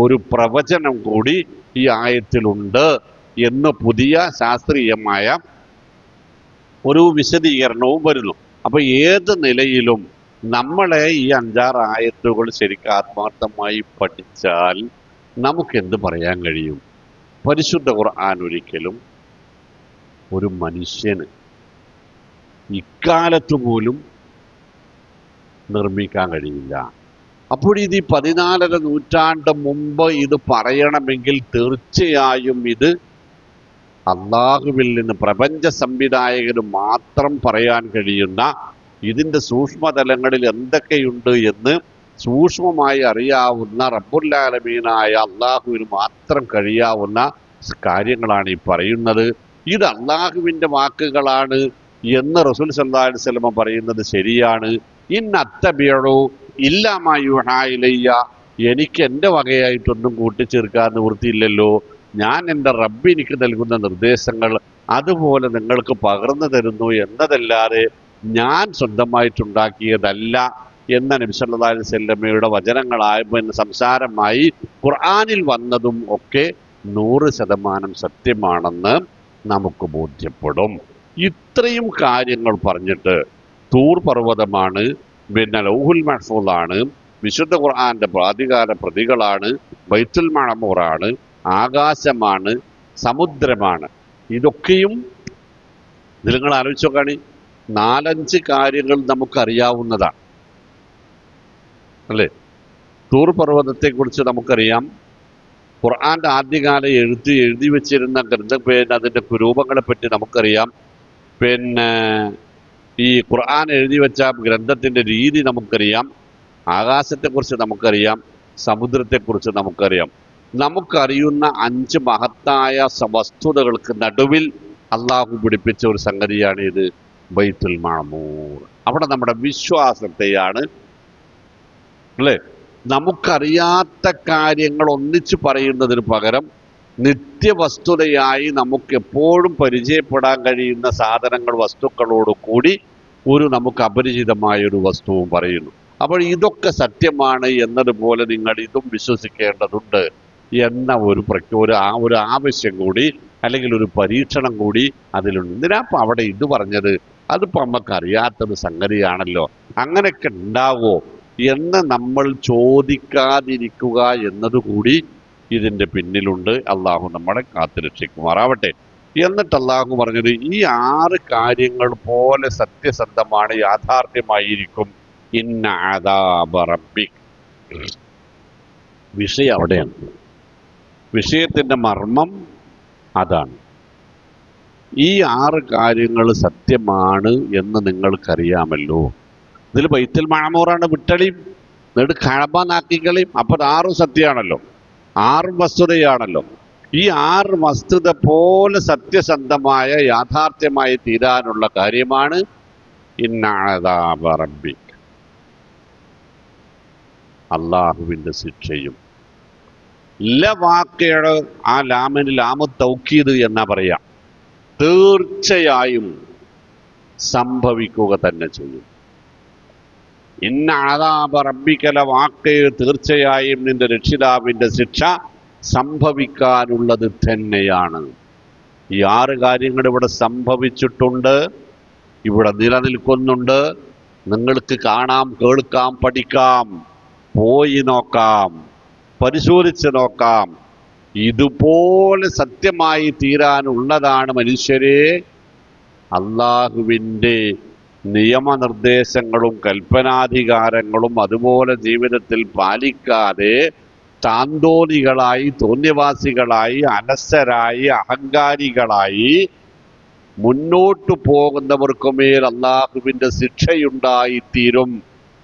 ഒരു പ്രവചനം കൂടി ഈ ആയത്തിലുണ്ട് എന്ന് പുതിയ ശാസ്ത്രീയമായ ഒരു വിശദീകരണവും വരുന്നു. അപ്പൊ ഏത് നിലയിലും നമ്മളെ ഈ 5-6 ആയത്തുകൾ ശരിക്കും ആത്മാർത്ഥമായി പഠിച്ചാൽ നമുക്ക് എന്ത് പറയാൻ കഴിയും? പരിശുദ്ധ ഖുർആൻ ഒരിക്കലും ഒരു മനുഷ്യന് ഇക്കാലത്ത് പോലും നിർമ്മിക്കാൻ കഴിയില്ല. അപ്പോൾ ഇത് 14ാം നൂറ്റാണ്ട് മുമ്പ് ഇത് പറയണമെങ്കിൽ തീർച്ചയായും ഇത് അള്ളാഹുവിൽ നിന്ന് പ്രപഞ്ച സംവിധായകന് മാത്രം പറയാൻ കഴിയുന്ന ഇതിൻ്റെ സൂക്ഷ്മതലങ്ങളിൽ എന്തൊക്കെയുണ്ട് എന്ന് സൂക്ഷ്മമായി അറിയാവുന്ന റബ്ബുൽ ആലമീനായ അള്ളാഹുവിന് മാത്രം കഴിയാവുന്ന കാര്യങ്ങളാണ് ഈ പറയുന്നത്. ഇത് അള്ളാഹുവിൻ്റെ വാക്കുകളാണ് എന്ന് റസൂൽ സല്ലല്ലാഹു അലൈഹി വസല്ലം പറയുന്നത് ശരിയാണ്. ഇന്നത്തബിഉ ഇല്ലാ മാ യൂഹാ ഇലയ്യ, എനിക്ക് എൻ്റെ വകയായിട്ടൊന്നും കൂട്ടിച്ചേർക്കാൻ നിവൃത്തിയില്ലല്ലോ. ഞാൻ എൻ്റെ റബ്ബ് എനിക്ക് നൽകുന്ന നിർദ്ദേശങ്ങൾ അതുപോലെ നിങ്ങൾക്ക് പകർന്നു തരുന്നു എന്നതല്ലാതെ ഞാൻ സ്വന്തമായിട്ടുണ്ടാക്കിയതല്ല എന്ന നബി സല്ലല്ലാഹു അലൈഹി വസല്ലമയുടെ വചനങ്ങളായ സംസാരമായി ഖുർആനിൽ വന്നതും ഒക്കെ 100% സത്യമാണെന്ന് നമുക്ക് ബോധ്യപ്പെടും. ഇത്രയും കാര്യങ്ങൾ പറഞ്ഞിട്ട് തൂർ പർവ്വതമാണ്, ലൗഹുൽ മഹ്ഫൂളാണ്, വിശുദ്ധ ഖുർആന്റെ പ്രാധികാര പ്രതികളാണ്, ബൈത്തുൽ മഅമൂറാണ്, ആകാശമാണ്, സമുദ്രമാണ്, ഇതൊക്കെയും നിങ്ങൾ ആലോചിച്ച് നോക്കുകയാണ്. 4-5 കാര്യങ്ങൾ നമുക്കറിയാവുന്നതാണ് അല്ലേ? തൂർ പർവ്വതത്തെക്കുറിച്ച് നമുക്കറിയാം. ഖുർആന്റെ ആദ്യകാല എഴുതി വെച്ചിരുന്ന അതിൻ്റെ രൂപങ്ങളെ പറ്റി നമുക്കറിയാം. ഈ ഖുർആൻ എഴുതി വെച്ച ഗ്രന്ഥത്തിൻ്റെ രീതി നമുക്കറിയാം. ആകാശത്തെക്കുറിച്ച് നമുക്കറിയാം, സമുദ്രത്തെക്കുറിച്ച് നമുക്കറിയാം. നമുക്കറിയുന്ന 5 മഹത്തായ വസ്തുതകൾക്ക് നടുവിൽ അള്ളാഹു പിടിപ്പിച്ച ഒരു സംഗതിയാണ് ഇത് ബൈത്തുൽ മഅമൂർ. അവിടെ നമ്മുടെ വിശ്വാസത്തെയാണ് അല്ലേ, നമുക്കറിയാത്ത കാര്യങ്ങൾ ഒന്നിച്ചു പറയുന്നതിന് പകരം നിത്യവസ്തുതയായി നമുക്ക് എപ്പോഴും പരിചയപ്പെടാൻ കഴിയുന്ന സാധനങ്ങൾ വസ്തുക്കളോട് കൂടി നമുക്ക് അപരിചിതമായ ഒരു വസ്തുവും പറയുന്നു. അപ്പോൾ ഇതൊക്കെ സത്യമാണ് എന്നതുപോലെ നിങ്ങൾ ഇതും വിശ്വസിക്കേണ്ടതുണ്ട് എന്ന ഒരു ആവശ്യം കൂടി അല്ലെങ്കിൽ ഒരു പരീക്ഷണം കൂടി അതിലുണ്ട്. എന്തിനാപ്പം അവിടെ ഇത് പറഞ്ഞത്? അതിപ്പോൾ നമുക്കറിയാത്തൊരു സംഗതിയാണല്ലോ. അങ്ങനെയൊക്കെ ഉണ്ടാവോ? എന്ന് നമ്മൾ ചോദിക്കാതിരിക്കുക എന്നതുകൂടി ഇതിൻ്റെ പിന്നിലുണ്ട്. അള്ളാഹു നമ്മളെ കാത്തുരക്ഷിക്കുമാറാവട്ടെ. എന്നിട്ട് അള്ളാഹു പറഞ്ഞത് ഈ 6 കാര്യങ്ങൾ പോലെ സത്യസന്ധമാണ്, യാഥാർത്ഥ്യമായിരിക്കും. ഇന്ന അദാബ റബ്ബിക്. വിഷയം അവിടെയാണ്, വിഷയത്തിൻ്റെ മർമ്മം അതാണ്. ഈ 6 കാര്യങ്ങൾ സത്യമാണ് എന്ന് നിങ്ങൾക്കറിയാമല്ലോ. ഇതിൽ ബൈത്തുൽ മഅമൂറാണ് വിട്ടളിയും, എന്നിട്ട് കഅബ നാക്കിക്കളിയും. അപ്പോൾ 6 സത്യമാണല്ലോ, 6 വസ്തുതയാണല്ലോ. ഈ 6 വസ്തുത പോലെ സത്യസന്ധമായ യാഥാർത്ഥ്യമായി തീരാനുള്ള കാര്യമാണ് ഇന്ന അദാബ റബ്ബിക്, അള്ളാഹുവിൻ്റെ ശിക്ഷയും. വാക്കയുടെ ആ ലാമിന് ലാമു തൗക്കീദ് എന്നാ പറയാ, തീർച്ചയായും സംഭവിക്കുക തന്നെ ചെയ്യും. ഇന്ന അദാബ റബ്ബിക ലവാഖിഅ, തീർച്ചയായും നിന്റെ രക്ഷിതാവിൻ്റെ ശിക്ഷ സംഭവിക്കാനുള്ളത് തന്നെയാണ്. ഈ 6 കാര്യങ്ങൾ ഇവിടെ സംഭവിച്ചിട്ടുണ്ട്, ഇവിടെ നിലനിൽക്കുന്നുണ്ട്. നിങ്ങൾക്ക് കാണാം, കേൾക്കാം, പഠിക്കാം, പോയി നോക്കാം, പരിശോധിച്ച് നോക്കാം. ഇതുപോലെ സത്യമായി തീരാനുള്ളതാണ് മനുഷ്യരെ അള്ളാഹുവിൻ്റെ നിയമനിർദ്ദേശങ്ങളും കൽപ്പനാധികാരങ്ങളും അതുപോലെ ജീവിതത്തിൽ പാലിക്കാതെ താന്തോന്നികളായി, തോന്നിയവാസികളായി, അലസരായി, അഹങ്കാരികളായി മുന്നോട്ടു പോകുന്നവർക്കുമേൽ അള്ളാഹുവിൻ്റെ ശിക്ഷയുണ്ടായിത്തീരും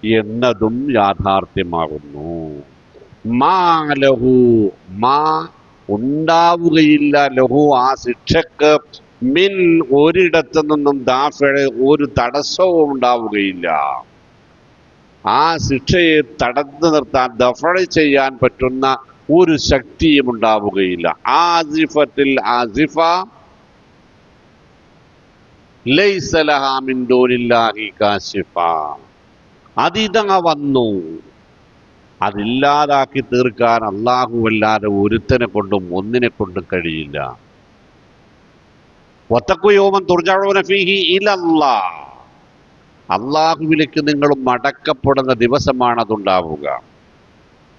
എന്നതും യാഥാർത്ഥ്യമാകുന്നു. മാ ലഹു, മാ ഉണ്ടാവുകയില്ല, ലഹു ആ ശിക്ഷക്ക്, മിൻ ഒരിടത്തു നിന്നും ദാഫിഅ ഒരു തടസ്സവും ഉണ്ടാവുകയില്ല. ആ ശിക്ഷയെ തടഞ്ഞു നിർത്താൻ, ദഫഅ ചെയ്യാൻ പറ്റുന്ന ഒരു ശക്തിയും ഉണ്ടാവുകയില്ല. ആസിഫത്തിൽ ആസിഫ ലൈസ ലഹാ മിൻ ദൂനില്ലാഹി കാശിഫ. അതിതങ്ങ വന്നു, അതില്ലാതാക്കി തീർക്കാൻ അല്ലാഹുവല്ലാതെ ഒരുത്തനെ കൊണ്ടും ഒന്നിനെ കൊണ്ടും കഴിയില്ല. വത്തഖു യൗമൻ തുർജഊന ഫീഹി ഇലല്ലാഹ്, അള്ളാഹുവിലേക്ക് നിങ്ങൾ മടക്കപ്പെടുന്ന ദിവസമാണതുണ്ടാവുക.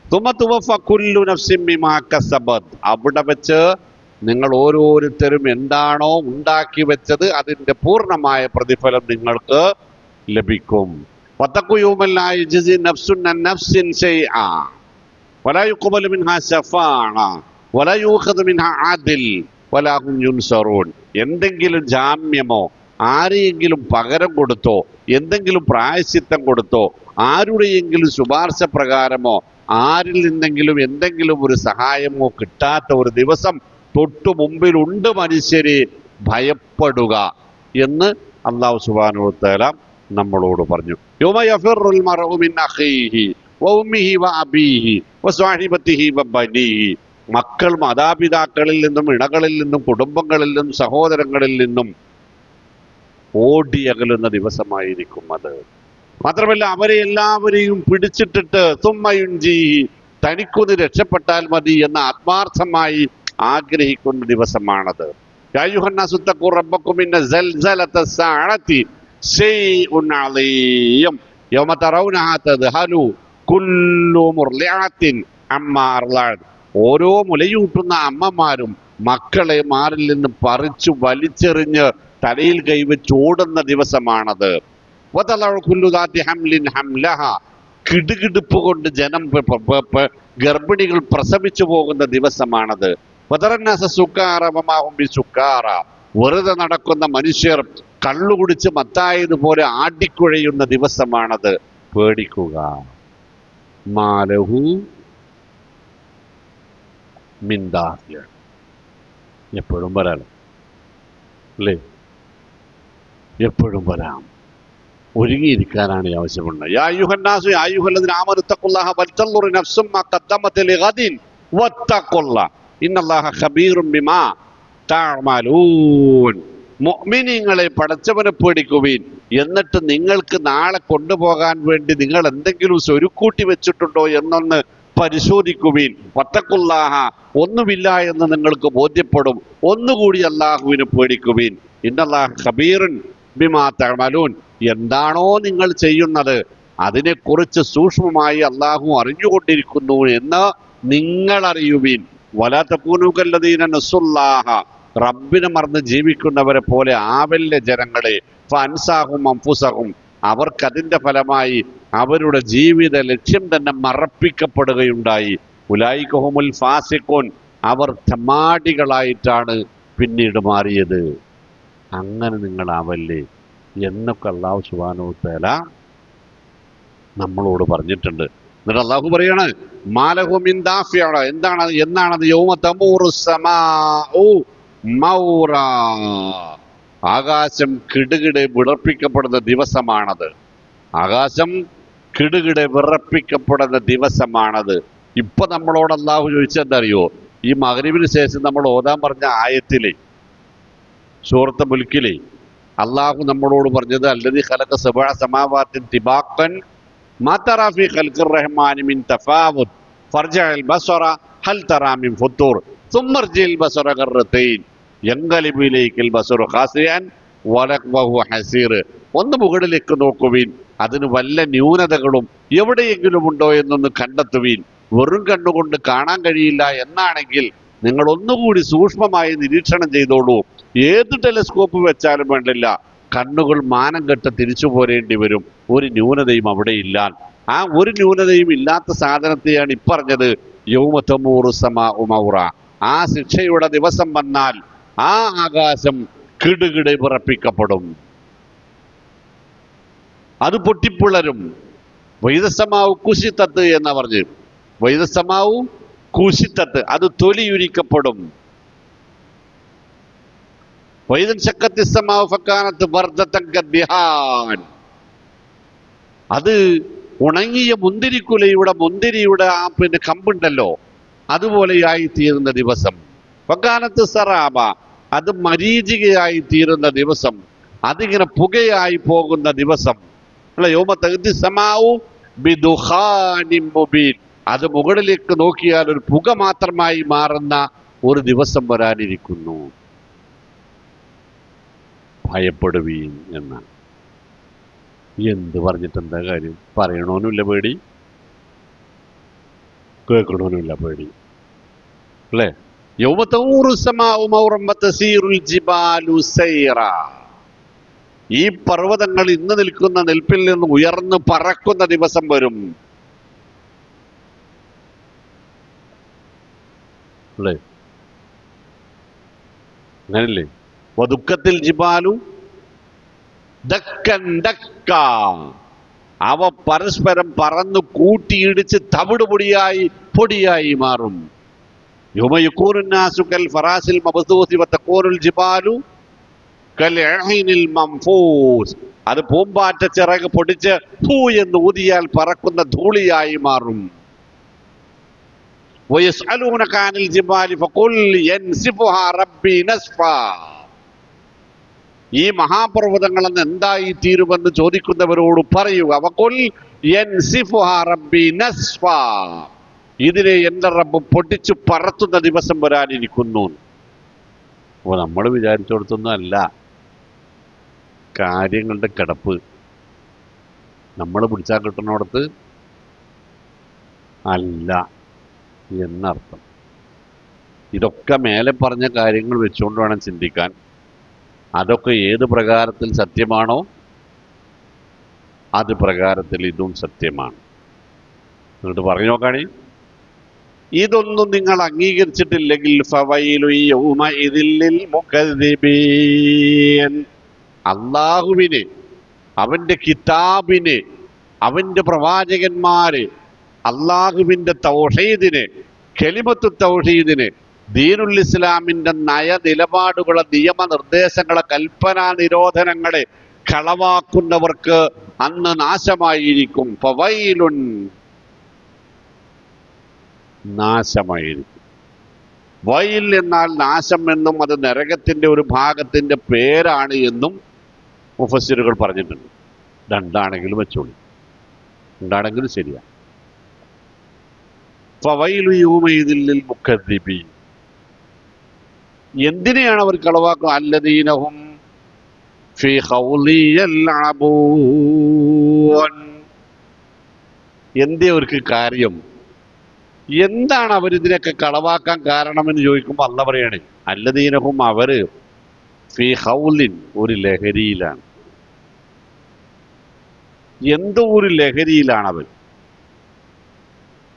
തുമ തുവഫ കുല്ലു നഫ്സിൻ ബിമാ കസബത്, അവിടെ വെച്ച് നിങ്ങൾ ഓരോരുത്തരും എന്താണോ ഉണ്ടാക്കി വെച്ചത് അതിൻ്റെ പൂർണ്ണമായ പ്രതിഫലം നിങ്ങൾക്ക് ലഭിക്കും. വത്തഖു യൗമൻ ലാ യജ്സി നഫ്സുൻ അൻ നഫ്സിൻ ശൈഅ വലാ യുഖ്ബലു മിൻഹാ ശഫാഅ വലാ യൂഖദു മിൻഹാ അദ്ൽ വലാ ഹും യുൻസറൂൻ. എന്തെങ്കിലും ജാമ്യമോ ആരെയെങ്കിലും പകരം കൊടുത്തോ എന്തെങ്കിലും പ്രായശ്ചിത്തം കൊടുത്തോ ആരുടെയെങ്കിലും ശുപാർശ പ്രകാരമോ ആരിൽ നിന്നെങ്കിലും എന്തെങ്കിലും ഒരു സഹായമോ കിട്ടാത്ത ഒരു ദിവസം തൊട്ടു മുമ്പിലുണ്ട് മനുഷ്യരെ, ഭയപ്പെടുക എന്ന് അല്ലാഹു സുബ്ഹാനഹു വ തആല നമ്മളോട് പറഞ്ഞു. യൗമ യഫിറുൽ മർഉ മിൻ അഖീഹി വ ഉമ്മിഹി വ അബീഹി വ സ്വഹിബതിഹി വ ബനീഹി. മക്കൾ മാതാപിതാക്കളിൽ നിന്നും, ഇണകളിൽ നിന്നും, കുടുംബങ്ങളിൽ നിന്നും, സഹോദരങ്ങളിൽ നിന്നും ഓടിയകലുന്ന ദിവസമായിരിക്കും അത്. മാത്രമല്ല അവരെ എല്ലാവരെയും പിടിച്ചിട്ടിട്ട് സുമ്മയുൻജീഹി, തനിക്കൊന്ന് രക്ഷപ്പെട്ടാൽ മതി എന്ന ആത്മാർത്ഥമായി ആഗ്രഹിക്കുന്ന ദിവസമാണത്. യാ അയ്യുഹന്നാസു തഖൂ റബ്ബക്കും ഇന്ന സൽസലത സ്സാഅതി ശൈഉൻ അളീം യൗമ തറൗനഹാ തദ്ഹലു കുല്ലു മുർളിഅത്തിൻ അമ്മാ അർളഅത്. ഓരോ മുലയൂട്ടുന്ന അമ്മമാരും മക്കളെ മാറിൽ നിന്ന് പറിച്ചു വലിച്ചെറിഞ്ഞ് തലയിൽ കൈവച്ച് ഓടുന്ന ദിവസമാണത്. കിടുകിടുപ്പ് കൊണ്ട് ജനം, ഗർഭിണികൾ പ്രസവിച്ചു പോകുന്ന ദിവസമാണത്. വെറുതെ നടക്കുന്ന മനുഷ്യർ കള്ളു കുടിച്ച് മത്തായതുപോലെ ആടിക്കുഴയുന്ന ദിവസമാണത്. പേടിക്കുക. മാലഹു മിന്ദാഫിയ, എപ്പോഴും വരാം അല്ലേ, എപ്പോഴും വരാം. ഒരുങ്ങിയിരിക്കാനാണ് ആവശ്യമുണ്ട്. യാ അയ്യുഹന്നാസു യാ അയ്യുഹല്ലദീന ആമനു തഖുല്ലാഹ വൽതൻദുർ നഫ്സും മാ ഖദ്ദമത് ലിഗദിൻ വത്തഖുല്ലാഹ ഇന്നല്ലാഹ ഖബീറും ബിമാ തഅമലൂൻ. മുഅ്മിനീങ്ങളെ, പടച്ചവനെ പേടിക്കുവിൻ, എന്നിട്ട് നിങ്ങൾക്ക് നാളെ കൊണ്ടുപോകാൻ വേണ്ടി നിങ്ങൾ എന്തെങ്കിലും സ്വരുക്കൂട്ടി വെച്ചിട്ടുണ്ടോ എന്നൊന്ന് പരിശോധിക്കുവിൻ. വത്തഖുല്ലാഹ, ഒന്നുമില്ല എന്ന് നിങ്ങൾക്ക് ബോധ്യപ്പെടും. ഒന്നുകൂടി അല്ലാഹുവിനെ പേടിക്കുവിൻ. ഇന്നല്ലാഹ ഖബീറുൻ ബിമാ തഅമലൂൻ, എന്താണോ നിങ്ങൾ ചെയ്യുന്നത് അതിനെക്കുറിച്ച് സൂക്ഷ്മമായി അള്ളാഹു അറിഞ്ഞുകൊണ്ടിരിക്കുന്നു എന്ന് നിങ്ങൾ അറിയുവീൻ. വലാ തകൂനൂ കല്ലദീന നസുല്ലാഹ, റബ്ബിനെ മറന്ന് ജീവിക്കുന്നവരെ പോലെ ആവല്ലെ ജനങ്ങളെ. ഫഅൻസാഹും അൻഫുസഹും, അവർക്കതിന്റെ ഫലമായി അവരുടെ ജീവിത ലക്ഷ്യം തന്നെ മറപ്പിക്കപ്പെടുകയുണ്ടായി. ഉലൈക ഹുമുൽ ഫാസിഖൂൻ, അവർ തെമ്മാടികളായിട്ടാണ് പിന്നീട് മാറിയത്. അങ്ങനെ നിങ്ങളാവല്ലേ എന്നൊക്കെ അല്ലാഹു സുബ്ഹാനഹു വ തആല നമ്മളോട് പറഞ്ഞിട്ടുണ്ട്. എന്നിട്ട് അള്ളാഹു പറയാണ് മാലഹു മിൻ ദാഫിഅ, എന്നാണത്? യൗമ തമൂറു സമാഉ മൗറാ, ആകാശം കിടുകിടെ വിറപ്പിക്കപ്പെടുന്ന ദിവസമാണത്. ആകാശം കിടുകിടെ വിറപ്പിക്കപ്പെടുന്ന ദിവസമാണത്. ഇപ്പൊ നമ്മളോട് അള്ളാഹു ചോദിച്ചെന്താ അറിയോ? ഈ മഗ്‌രിബിന് ശേഷം നമ്മൾ ഓതാൻ പറഞ്ഞ ആയത്തിലെ സൂറത്തുൽ മുൽക്കിലെ അള്ളാഹു നമ്മളോട് പറഞ്ഞത് അല്ലദീ ഖലഖ സബഅ സമാവാത്തിൻ തിബാഖൻ മാ തറാ ഫീ ഖൽഖിർ റഹ്മാനി മിൻ തഫാവുത് ഫർജിഅൽ ബസറ ഹൽ തറാ മിൻ ഫുത്തൂർ സുമ്മ ഇർജിൽ ബസറ കർറതൈൻ യൻഖലിബു ഇലൈക്കൽ ബസറു ഖാസിഅൻ വലഹു ഹസീർ. ഒന്ന് മുകളിലേക്ക് നോക്കുവീൻ, അതിന് വല്ല ന്യൂനതകളും എവിടെയെങ്കിലും ഉണ്ടോ എന്നൊന്ന് കണ്ടെത്തുവീൻ. വെറും കണ്ണുകൊണ്ട് കാണാൻ കഴിയില്ല എന്നാണെങ്കിൽ നിങ്ങൾ ഒന്നുകൂടി സൂക്ഷ്മമായി നിരീക്ഷണം ചെയ്തോളൂ. ഏത് ടെലിസ്കോപ്പ് വെച്ചാലും വേണ്ടില്ല, കണ്ണുകൾ മാനം കെട്ട് തിരിച്ചു പോരേണ്ടി വരും. ഒരു ന്യൂനതയും അവിടെ ഇല്ല. ആ ഒരു ന്യൂനതയും ഇല്ലാത്ത സാധനത്തെയാണ് ഇപ്പറഞ്ഞത് യൗമ തമൂറു സമാഉ മൗറാ. ആ ശിക്ഷയുടെ ദിവസം വന്നാൽ ആ ആകാശം കിടുകിടെ വിറപ്പിക്കപ്പെടും, അത് പൊട്ടിപ്പിളരും. വൈദസമാവു കുശിത്തത്ത് എന്ന് പറഞ്ഞ്, വൈദസമാവു കുശിത്തത്ത്, അത് തൊലിയുരിക്കപ്പെടും. വൈദൻ ശക്കത്തിസമാവു ഫക്കാനത്ത് വർദ്ധത്തൻ കദ്ദിഹാൻ, അത് ഉണങ്ങിയ മുന്തിരിയുടെ ആ കമ്പുണ്ടല്ലോ, അതുപോലെയായി തീരുന്ന ദിവസം. ഫക്കാനത്ത് സറാബ, അത് മരീചികയായി തീരുന്ന ദിവസം, അതിങ്ങനെ പുകയായി പോകുന്ന ദിവസം. യൗമ തഗ്തി സമാഉ ബിദുഖാനിൻ മുബീൻ, അത് മുകളിലേക്ക് നോക്കിയാൽ ഒരു പുക മാത്രമായി മാറുന്ന ഒരു ദിവസം വരാനിരിക്കുന്നു. ഭയപ്പെടുവീൻ എന്നാണ്. എന്ത് പറഞ്ഞിട്ട് എന്താ കാര്യം? പറയണോന്നുമില്ല പേടി, കേൾക്കണോന്നുമില്ല പേടി, അല്ലേ? യൗമ തമൂറു സമാഉ മൗറൻ വതസീറുൽ ജിബാലു സൈറാ, ഈ പർവ്വതങ്ങൾ ഇന്ന് നിൽക്കുന്ന നിൽപ്പിൽ നിന്ന് ഉയർന്നു പറക്കുന്ന ദിവസം വരും, അല്ലേ? അങ്ങനല്ലേ? വദുക്കത്തിൽ ജിബാലു ദക്കൻ ദക്ക, അവ പരസ്പരം പറന്നു കൂട്ടിയിടിച്ച് തവിട് പൊടിയായി മാറും. യൗമ യകൂനു നാസു കൽ ഫറാസിൽ മബ്സൂസി വതകൂനുൽ ജിബാലു കൽ അഹീനിൽ മംഫൂസ്, അത് പൂമ്പാറ്റ ചിറക് പൊടിച്ച് ഫൂ എന്ന് ഊതിയാൽ പറക്കുന്ന ധൂളിയായി മാറും. വയസ്അലൂനക അനിൽ ജിബാലി ഫഖുൽ യൻസിഫുഹാ റബ്ബി നസ്ഫാ, ഈ മഹാപർവ്വതങ്ങളെന്ന് എന്തായി തീരുമെന്ന് ചോദിക്കുന്നവരോട് പറയുക, വഖുൽ യൻസിഫുഹാ റബ്ബി നസ്ഫാ, ഇതിനെ എന്റെ റബ്ബ് പൊട്ടിച്ചു പറത്തുന്ന ദിവസം വരാനിരിക്കുന്നു. അപ്പോൾ നമ്മൾ വിചാരിച്ചിടത്തൊന്നും അല്ല കാര്യങ്ങളുടെ കിടപ്പ്. നമ്മൾ പിടിച്ചാൽ കിട്ടുന്നിടത്ത് അല്ല എന്നർത്ഥം. ഇതൊക്കെ മേലെ പറഞ്ഞ കാര്യങ്ങൾ വെച്ചുകൊണ്ട് വേണം ചിന്തിക്കാൻ. അതൊക്കെ ഏത് പ്രകാരത്തിൽ സത്യമാണോ അത് പ്രകാരത്തിൽ ഇതും സത്യമാണ്. എന്നിട്ട് പറഞ്ഞു നോക്കാണേ, ഇതൊന്നും നിങ്ങൾ അംഗീകരിച്ചിട്ടില്ലെങ്കിൽ ഫവൈലു യൗമഇദിൽ ലിൽ മുകദ്ദിബീൻ, അല്ലാഹുവിനെ, അവന്റെ കിതാബിനെ, അവന്റെ പ്രവാചകന്മാരെ, അള്ളാഹുവിന്റെ തൗഹീദിനെ, കലിമത്തു തൗഹീദിനെ, ദീനുൽ ഇസ്ലാമിന്റെ നിലപാടുകളെ, നിയമനിർദ്ദേശങ്ങളെ, കൽപ്പനാ നിരോധനങ്ങളെ കളവാക്കുന്നവർക്ക് അന്ന് നാശമായിരിക്കും. ഫവൈലുൻ, നാശമായിരിക്കും. വൈൽ എന്നാൽ നാശം എന്നും അത് നരകത്തിന്റെ ഒരു ഭാഗത്തിന്റെ പേരാണ് എന്നും മുഫസ്സിറുകൾ പറഞ്ഞിട്ടുണ്ട്. രണ്ടാണെങ്കിലും വെച്ചോളൂ, രണ്ടാണെങ്കിലും ശരിയാ. ഫവൈലു യൗമഇദിൽ ലിൽ മുകദ്ദിബീൻ, എന്തിനെയാണ് അവർ കളവാക്കുക? അല്ലദീനഹും ഫീ ഖൗലി യൽഅബൂൻ, എന്തേ അവർക്ക് കാര്യം? എന്താണ് അവരിതിനൊക്കെ കളവാക്കാൻ കാരണമെന്ന് ചോദിക്കുമ്പോൾ അല്ല പറയാണ്, അല്ലദീനഹും അവര് ഫീ ഹൗലിൻ ഒരു ലഹരിയിലാണ്. എന്തോ ഒരു ലഹരിയിലാണ് അവർ.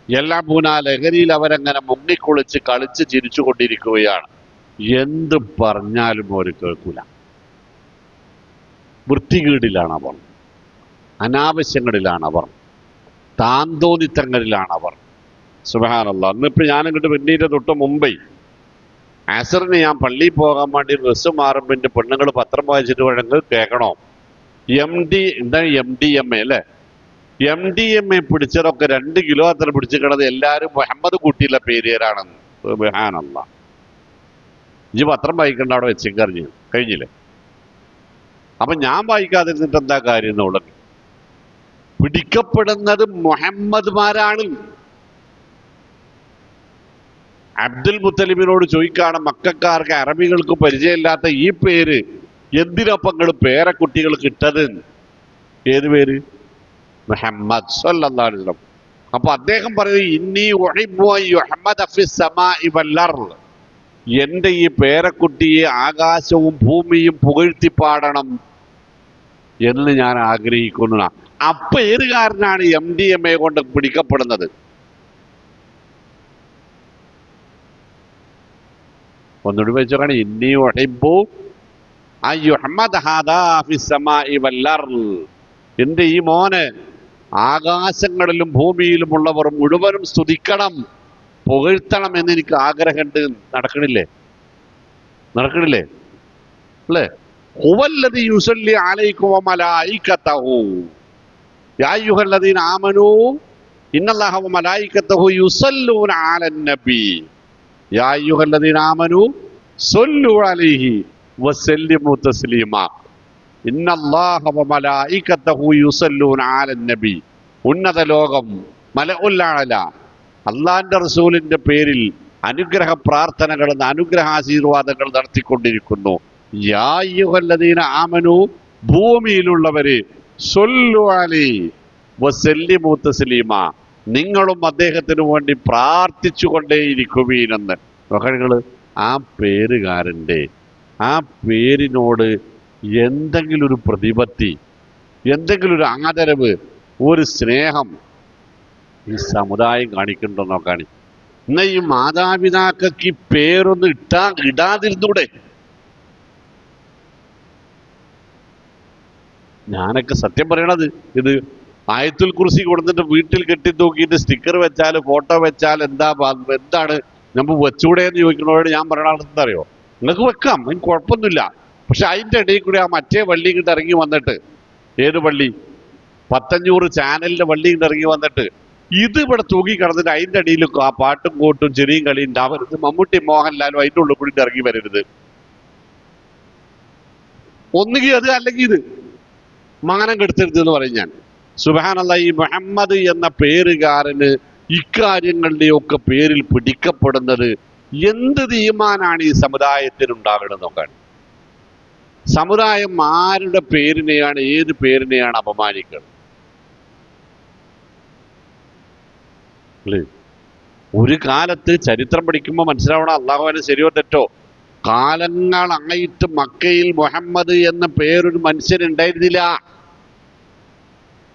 എല്ലാ പൂന ലഹരിയിൽ അവരങ്ങനെ മുങ്ങിക്കുളിച്ച് കളിച്ച് ചിരിച്ചു കൊണ്ടിരിക്കുകയാണ്. എന്ത് പറഞ്ഞാലും അവർ കേൾക്കൂല. വൃത്തികേടിലാണ് അവർ, അനാവശ്യങ്ങളിലാണ് അവർ, താന്തോന്നിത്തങ്ങളിലാണ് അവർ. സുബ്ഹാനല്ലാഹ്. ഇന്നിപ്പോ ഞാനിങ്ങോട്ട് പിന്നീട് തൊട്ട് മുമ്പേ അസറിന് ഞാൻ പള്ളിയിൽ പോകാൻ വേണ്ടി ഡ്രസ്സ് മാറുമ്പോൾ എൻ്റെ പെണ്ണുങ്ങൾ പത്രം വായിച്ചിട്ട് വേണമെങ്കിൽ കേൾക്കണോ, MDMA അല്ലേ, MDMA പിടിച്ചതൊക്കെ 2 കിലോ അത്ര പിടിച്ചിക്കണത് എല്ലാവരും മുഹമ്മദ് കുട്ടിയുള്ള പേരുകാരാണെന്ന്. സുബ്ഹാനല്ലാഹ്. ഇജ്ജ് പത്രം വായിക്കണ്ട, അവിടെ വെച്ചെങ്കറിഞ്ഞു കഴിഞ്ഞില്ലേ. അപ്പൊ ഞാൻ വായിക്കാതിരുന്നിട്ട് എന്താ കാര്യം എന്നുള്ളത്? പിടിക്കപ്പെടുന്നത് മുഹമ്മദ്മാരാണ്. അബ്ദുൽ മുത്തലിബിനോട് ചോദിക്കാണ്, മക്കക്കാർക്ക് അറബികൾക്ക് പരിചയമില്ലാത്ത ഈ പേര് എന്തിനൊപ്പങ്ങൾ പേരക്കുട്ടികൾക്ക് ഇട്ടത്? ഏത് പേര്? മുഹമ്മദ് സ്വല്ലല്ലാഹു അലൈഹി വസല്ലം. അപ്പൊ അദ്ദേഹം പറയുന്നത്, ഇന്നി ഉഹിബ്ബു അൻ യുഹമ്മദ ഫിസ് സമാഇ വൽ അർള്, എന്റെ ഈ പേരക്കുട്ടിയെ ആകാശവും ഭൂമിയും പുകഴ്ത്തിപ്പാടണം എന്ന് ഞാൻ ആഗ്രഹിക്കുന്നു. ആ പേരുകാരനാണ് MDMA കൊണ്ട് പിടിക്കപ്പെടുന്നത്. ഒന്നുകൂടി വെച്ചാണ്, ഇന്നി ഉഹിബ്ബു അൻ യുഹമ്മദ ഹാദാ ഫിസ് സമാഇ വൽ അർള്, എന്റെ ഈ മോനെ ആകാശങ്ങളിലും ഭൂമിയിലുമുള്ളവർ മുഴുവനും സ്തുതിക്കണം, പുകഴ്ത്തണം എന്ന് എനിക്ക് ആഗ്രഹമുണ്ട്. നടക്കണില്ലേ? നടക്കണില്ലേ? അല്ലേ? ഹുവല്ലദീ യുസല്ലി അലൈക്കും വമലായികതഹു യാ അയ്യുഹല്ലദീന ആമനൂ ഇന്നല്ലാഹ വമലായികതഹു യുസല്ലൂന അലൻ നബി യാ അയ്യുഹല്ലദീന ആമനൂ സ്വല്ലു അലൈഹി വസല്ലിമു തസ്ലീമാ ഇന്നല്ലാഹ വമലായികതഹു യുസല്ലൂന അലൻ നബി. ഉന്നത ലോകം മലഉൽ അഅല അള്ളാന്റെ റസൂലിന്റെ പേരിൽ അനുഗ്രഹ പ്രാർത്ഥനകൾ, അനുഗ്രഹാശീർവാദങ്ങൾ നടത്തിക്കൊണ്ടിരിക്കുന്നു. യാ അയ്യുഹല്ലദീന ആമനു, ഭൂമിയിലുള്ളവര്, സ്വല്ലു അലൈഹി വസല്ലിമു തസ്ലീമാ, നിങ്ങളും അദ്ദേഹത്തിന് വേണ്ടി പ്രാർത്ഥിച്ചു കൊണ്ടേയിരിക്കുവീനെന്ന്. മക്കള്, ആ പേരുകാരൻ്റെ ആ പേരിനോട് എന്തെങ്കിലും ഒരു പ്രതിപത്തി, എന്തെങ്കിലും ഒരു ആദരവ്, ഒരു സ്നേഹം ഈ സമുദായം കാണിക്കുന്നുണ്ടോ നോക്കാണ്. എന്നാ ഈ മാതാപിതാക്കൾക്ക് ഈ പേരൊന്ന് ഇടാതിരുന്നൂടെ? ഞാനൊക്കെ സത്യം പറയണത്, ഇത് ആയത്തുൽ കുർസി കൊടുത്തിട്ട് വീട്ടിൽ കെട്ടി തൂക്കിയിട്ട് സ്റ്റിക്കർ വെച്ചാൽ, ഫോട്ടോ വെച്ചാൽ എന്താണ് നമ്മൾ വെച്ചൂടെ എന്ന് ചോദിക്കുന്നവരോട് ഞാൻ പറയണത് എന്താ അറിയോ? നിങ്ങൾക്ക് വെക്കാം, അതിന് കുഴപ്പമൊന്നുമില്ല. പക്ഷെ അതിൻ്റെ ഇടയിൽ കൂടി ആ മറ്റേ വള്ളി ഇങ്ങോട്ട് ഇറങ്ങി വന്നിട്ട്, ഏത് വള്ളി? 500 ചാനലിന്റെ വള്ളി ഇങ്ങോട്ട് ഇറങ്ങി വന്നിട്ട് ഇത് ഇവിടെ തൂക്കി കിടന്നിട്ട് അതിൻ്റെ അടിയിൽ ആ പാട്ടും കൂട്ടും ചെറിയും കളിയും ഉണ്ടാവരുത്. മമ്മൂട്ടി മോഹൻലാലും അതിൻ്റെ ഉള്ളിൽ കൂടി ഇറങ്ങി വരരുത്. ഒന്നുകിൽ അത്, അല്ലെങ്കിൽ ഇത്. മാനം കെടുത്തരുത് എന്ന് പറയും ഞാൻ. സുബ്ഹാനല്ലാഹ്. ഈ മുഹമ്മദ് എന്ന പേരുകാരന് ഇക്കാര്യങ്ങളുടെയൊക്കെ പേരിൽ പിടിക്കപ്പെടുന്നത് എന്ത് തീരുമാനാണ് ഈ സമുദായത്തിനുണ്ടാകണം നോക്കാൻ. സമുദായം ആരുടെ പേരിനെയാണ്, ഏത് പേരിനെയാണ് അപമാനിക്കുന്നത്? ഒരു കാലത്ത് ചരിത്രം പഠിക്കുമ്പോൾ മനസ്സിലാവണം, അള്ളാഹുവിനെ ശരിയോ തെറ്റോ, കാലങ്ങളായിട്ട് മക്കയിൽ മുഹമ്മദ് എന്ന പേരൊരു മനുഷ്യനുണ്ടായിരുന്നില്ല.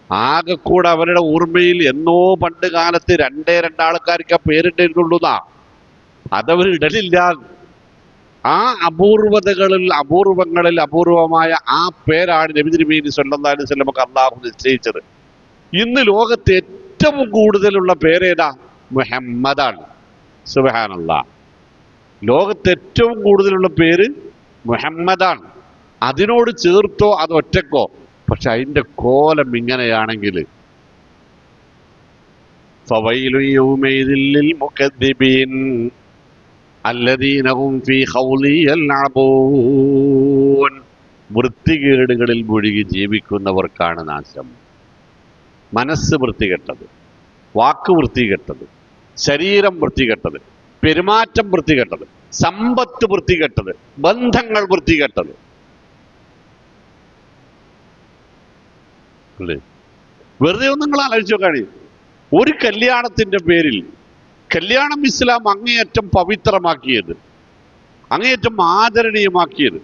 ആകെക്കൂടെ അവരുടെ ഓർമ്മയിൽ എന്നോ പണ്ട് കാലത്ത് 2 ആൾക്കാർക്ക് ആ പേരിട്ടിരുന്നുള്ളൂന്നാ. അതവർ ഇടലില്ല. ആ അപൂർവങ്ങളിൽ അപൂർവമായ ആ പേരാണ് നബി തിരുമേനി സ്വല്ലല്ലാഹു അലൈഹി വസല്ലമക്ക് അള്ളാഹു നിശ്ചയിച്ചത്. ഇന്ന് ലോകത്ത് ഏറ്റവും കൂടുതലുള്ള പേരേതാ? മുഹമ്മദാണ്. സുബ്ഹാനല്ലാഹ്. ലോകത്ത് ഏറ്റവും കൂടുതലുള്ള പേര് മുഹമ്മദാണ്. അതിനോട് ചേർത്തോ അത് ഒറ്റക്കോ? പക്ഷെ അതിന്റെ കോലം ഇങ്ങനെയാണെങ്കിൽ ഫവൈലു യൗമൈദിൽ ലിൽ മുകദ്ദിബീൻ അല്ലദീന ഹും ഫീ ഖൗലി യൽഅബൂൻ. വൃത്തികേടുകളിൽ മുഴുകി ജീവിക്കുന്നവർക്കാണ് നാശം. മനസ്സ് വൃത്തികെട്ടത്, വാക്ക് വൃത്തികെട്ടത്, ശരീരം വൃത്തികെട്ടത്, പെരുമാറ്റം വൃത്തികെട്ടത്, സമ്പത്ത് വൃത്തികെട്ടത്, ബന്ധങ്ങൾ വൃത്തികെട്ടത്. അല്ലേ? വെറുതെ ഒന്ന് നിങ്ങൾ ആലോചിച്ച് നോക്കാണ്. ഒരു കല്യാണത്തിന്റെ പേരിൽ കല്യാണം ഇസ്ലാം അങ്ങേയറ്റം പവിത്രമാക്കിയത്, അങ്ങേയറ്റം ആദരണീയമാക്കിയത്,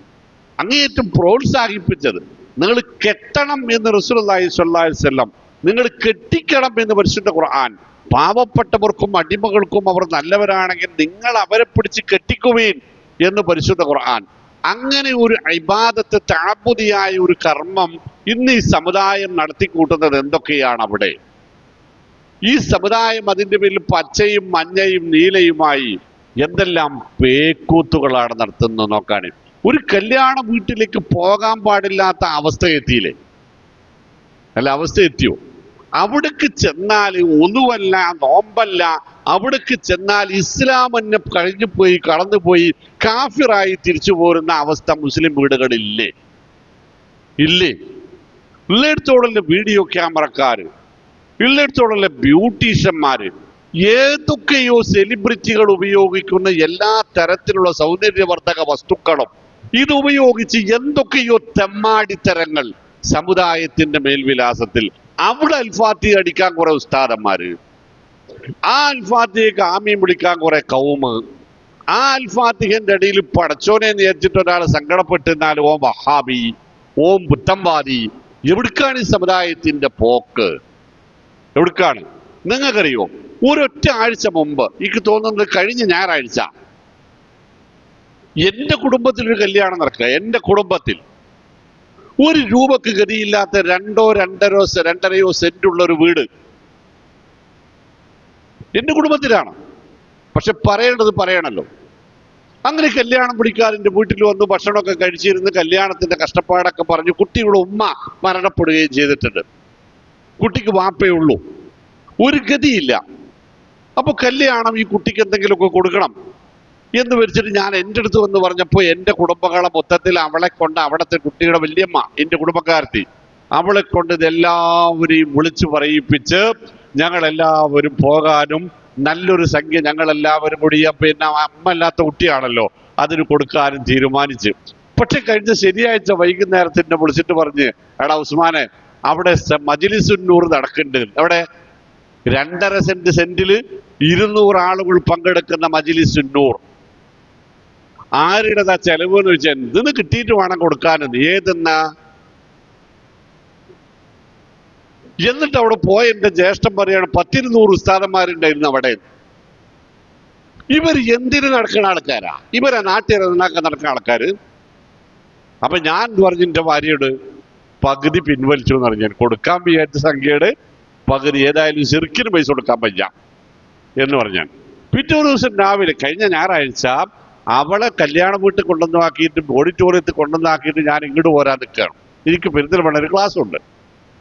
അങ്ങേയറ്റം പ്രോത്സാഹിപ്പിച്ചത്. നിങ്ങൾ കെട്ടണം എന്ന് റസൂലുള്ളാഹി സ്വല്ലല്ലാഹി അലൈഹി വസല്ലം, നിങ്ങൾ കെട്ടിക്കണം എന്ന് പരിശുദ്ധ ഖുർആൻ. പാവപ്പെട്ടവർക്കും അടിമകൾക്കും അവർ നല്ലവരാണെങ്കിൽ നിങ്ങൾ അവരെ പിടിച്ച് കെട്ടിക്കുവീൻ എന്ന് പരിശുദ്ധ ഖുർആൻ. അങ്ങനെ ഒരു ഇബാദത്ത്, തഅബ്ബുദിയായ ഒരു കർമ്മം ഇന്ന് ഈ സമുദായം നടത്തിക്കൂട്ടുന്നത് എന്തൊക്കെയാണ് അവിടെ? ഈ സമുദായം അതിന്റെ പേരിൽ പച്ചയും മഞ്ഞയും നീലയുമായി എന്തെല്ലാം പേക്കൂത്തുകളാണ് നടത്തുന്നത് നോക്കാണ്. ഒരു കല്യാണ വീട്ടിലേക്ക് പോകാൻ പാടില്ലാത്ത അവസ്ഥ എത്തിയില്ലേ? അല്ല, അവസ്ഥ എത്തിയോ? അവിടേക്ക് ചെന്നാൽ ഒന്നുമല്ല, നോമ്പല്ല, അവിടേക്ക് ചെന്നാൽ ഇസ്ലാം തന്നെ കഴിഞ്ഞുപോയി, കടന്നുപോയി, കാഫിറായി തിരിച്ചു പോരുന്ന അവസ്ഥ മുസ്ലിം വീടുകളില്ലേ? ഇല്ലേ? ഉള്ളിടത്തോടുള്ള വീഡിയോ ക്യാമറക്കാര്, ഉള്ളിടത്തോടുള്ള ബ്യൂട്ടീഷ്യന്മാര്, ഏതൊക്കെയോ സെലിബ്രിറ്റികൾ ഉപയോഗിക്കുന്ന എല്ലാ തരത്തിലുള്ള സൗന്ദര്യവർദ്ധക വസ്തുക്കളും ഇതുപയോഗിച്ച് എന്തൊക്കെയോ തെമ്മാടിത്തരങ്ങൾ സമുദായത്തിന്റെ മേൽവിലാസത്തിൽ. അവിടെ അൽഫാത്തി അടിക്കാൻ കുറെ ഉസ്താദന്മാര്, ആ അൽഫാത്തിക്ക് ആമീൻ വിളിക്കാൻ കുറെ കൗമ്, ആ അൽഫാത്തിഖന്റെ ഇടയിൽ പടച്ചോനെ നേരിച്ചിട്ട് ഒരാൾ സങ്കടപ്പെട്ടിരുന്നാൽ ഓം വഹാബി, ഓം പുത്തംവാദി. എവിടുക്കാണ് ഈ സമുദായത്തിന്റെ പോക്ക്? എവിടുക്കാണ്? നിങ്ങൾക്കറിയോ? ഒരൊറ്റ ആഴ്ച മുമ്പ്, എനിക്ക് തോന്നുന്നത് കഴിഞ്ഞ ഞായറാഴ്ച, എന്റെ കുടുംബത്തിൽ ഒരു കല്യാണം നടക്കുക. എന്റെ കുടുംബത്തിൽ ഒരു രൂപക്ക് ഗതിയില്ലാത്ത രണ്ടരയോ സെന്റുള്ള ഒരു വീട് എന്റെ കുടുംബത്തിലാണ്. പക്ഷെ പറയേണ്ടത് പറയണല്ലോ. അങ്ങനെ കല്യാണം പിടിക്കാതിന്റെ വീട്ടിൽ വന്ന് ഭക്ഷണമൊക്കെ കഴിച്ചിരുന്ന് കല്യാണത്തിന്റെ കഷ്ടപ്പാടൊക്കെ പറഞ്ഞു കുട്ടിയുടെ ഉമ്മ മരണപ്പെടുകയും ചെയ്തിട്ടുണ്ട്. കുട്ടിക്ക് വാപ്പേ ഉള്ളൂ, ഒരു ഗതിയില്ല. അപ്പൊ കല്യാണം ഈ കുട്ടിക്ക് എന്തെങ്കിലുമൊക്കെ കൊടുക്കണം എന്ന് വെച്ചിട്ട് ഞാൻ എൻ്റെ അടുത്ത് വന്ന് പറഞ്ഞപ്പോൾ എൻ്റെ കുടുംബങ്ങളെ മൊത്തത്തിൽ അവളെ കൊണ്ട്, അവിടുത്തെ കുട്ടിയുടെ വല്യമ്മ, എൻ്റെ കുടുംബക്കാരത്തി, അവളെ കൊണ്ട് ഇതെല്ലാവരെയും വിളിച്ചു പറയിപ്പിച്ച് ഞങ്ങളെല്ലാവരും പോകാനും നല്ലൊരു സംഖ്യ ഞങ്ങളെല്ലാവരും കൂടി, പിന്നെ അമ്മ അല്ലാത്ത കുട്ടിയാണല്ലോ, അതിന് കൊടുക്കാനും തീരുമാനിച്ചു. പക്ഷെ കഴിഞ്ഞ ശനിയാഴ്ച വൈകുന്നേരത്തിന് വിളിച്ചിട്ട് പറഞ്ഞ്, എടാ ഉസ്മാനെ, അവിടെ മജ്‌ലിസുന്നൂർ നടക്കുന്നുണ്ട്. അവിടെ 2.5 സെന്റില് 200 ആളുകൾ പങ്കെടുക്കുന്ന മജ്‌ലിസുന്നൂർ. ആരുടേതാ ചെലവ് എന്ന് വെച്ചാൽ എന്തിന് കിട്ടിയിട്ട് വേണം കൊടുക്കാനെന്ന്. ഏതെന്നാ? എന്നിട്ട് അവിടെ പോയ എന്റെ ജ്യേഷ്ഠൻ പറയാണ് 10-200 ഉസ്താദന്മാരുണ്ടായിരുന്നു അവിടെ. ഇവർ എന്തിനു നടക്കുന്ന ആൾക്കാരാ? ഇവരെ നാട്ടിലിറങ്ങാൻ നടക്കുന്ന ആൾക്കാര്. അപ്പൊ ഞാൻ പറഞ്ഞു എന്റെ ഭാര്യയോട്, പകുതി പിൻവലിച്ചു എന്ന് പറഞ്ഞു. കൊടുക്കാൻ വിചാരിച്ച സംഖ്യയുടെ പകുതി, ഏതായാലും ശിർക്കിന് പൈസ കൊടുക്കാൻ പറ്റാം എന്ന് പറഞ്ഞാൽ. പിറ്റേ ദിവസം രാവിലെ, കഴിഞ്ഞ ഞായറാഴ്ച, അവളെ കല്യാണ വീട്ടിൽ കൊണ്ടുവന്നാക്കിയിട്ട് ഓഡിറ്റോറിയത്തിൽ കൊണ്ടുവന്നാക്കിയിട്ട് ഞാൻ ഇങ്ങോട്ട് പോരാൻ നിൽക്കുകയാണ്. എനിക്ക് പെരിന്തൽമണ്ണ ഒരു ക്ലാസ് ഉണ്ട്.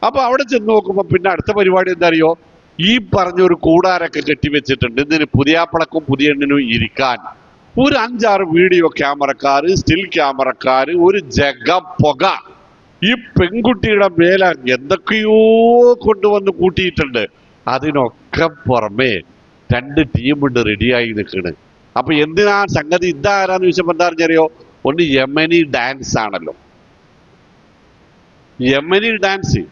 അപ്പൊ അവിടെ ചെന്ന് നോക്കുമ്പോൾ പിന്നെ അടുത്ത പരിപാടി എന്താ അറിയോ? ഈ പറഞ്ഞൊരു കൂടാരൊക്കെ കെട്ടിവെച്ചിട്ടുണ്ട്. ഇതിന് പുതിയാപ്പളക്കും പുതിയ എണ്ണിനും ഇരിക്കാൻ. ഒരു 5-6 വീഡിയോ ക്യാമറക്കാര്, സ്റ്റിൽ ക്യാമറക്കാര്, ഒരു ജഗ പുക. ഈ പെൺകുട്ടിയുടെ മേലെ എന്തൊക്കെയോ കൊണ്ടുവന്ന് കൂട്ടിയിട്ടുണ്ട്. അതിനൊക്കെ പുറമെ 2 ടീമുണ്ട് റെഡിയായി നിൽക്കണ്. അപ്പൊ എന്തിനാ സംഗതി? ഇതാരാന്ന് ചോദിച്ചപ്പോ എന്താ അറിഞ്ഞറിയോ? ഒന്ന് യമനി ഡാൻസ് ആണല്ലോ, യമനി ഡാൻസ്.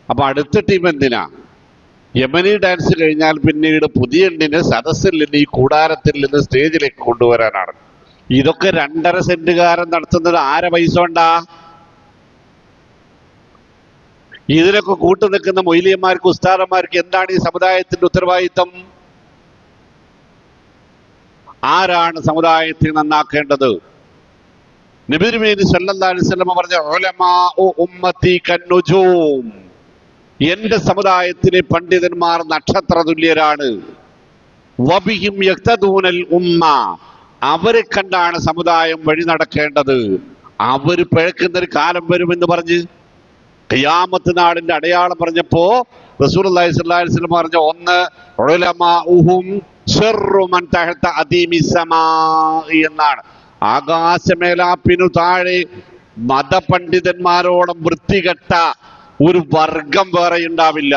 അപ്പൊ അടുത്ത ടീം എന്തിനാ? യമനി ഡാൻസ് കഴിഞ്ഞാൽ പിന്നീട് പുതിയ എണ്ണിനെ സദസ്സിൽ നിന്ന്, ഈ കൂടാരത്തിൽ നിന്ന് സ്റ്റേജിലേക്ക് കൊണ്ടുവരാനാണ്. ഇതൊക്കെ 2.5 സെന്റുകാരൻ നടത്തുന്നത് ആരെ പൈസ കൊണ്ടാ? ഇതിനൊക്കെ കൂട്ടു നിൽക്കുന്ന മൊയ്ലിയന്മാർക്ക്, ഉസ്താദന്മാർക്ക് എന്താണ് ഈ സമുദായത്തിന്റെ ഉത്തരവാദിത്തം? ആരാണ് സമുദായത്തെ നന്നാക്കേണ്ടത്? നബി തിരുമേനി സല്ലല്ലാഹു അലൈഹി വസല്ലം പറഞ്ഞ ഉലമാഉ ഉമ്മത്തി കന്നുജൂം, എന്റെ സമുദായത്തിലെ പണ്ഡിതന്മാർ നക്ഷത്ര തുല്യരാണ്. വബിഹിം യഖ്തദൂനൽ ഉമ്മ, അവരെ കണ്ടാണ് സമുദായം വഴി നടക്കേണ്ടത്. അവര് പിഴക്കുന്നൊരു കാലം വരുമെന്ന് പറഞ്ഞ് ഖിയാമത്ത് നാളിന്റെ അടയാളം പറഞ്ഞപ്പോ റസൂലുള്ളാഹി സ്വല്ലല്ലാഹു അലൈഹി വസല്ലം പറഞ്ഞ ഒന്ന്, ഉലമാഉഹും ശർറു മൻ തഹത അദീമിസ് സമാഇ എന്നാണ്. ആകാശമേലാപ്പിനു താഴെ മതപണ്ഡിതന്മാരോളം വൃത്തികെട്ട ഒരു വർഗം വേറെ ഉണ്ടാവില്ല.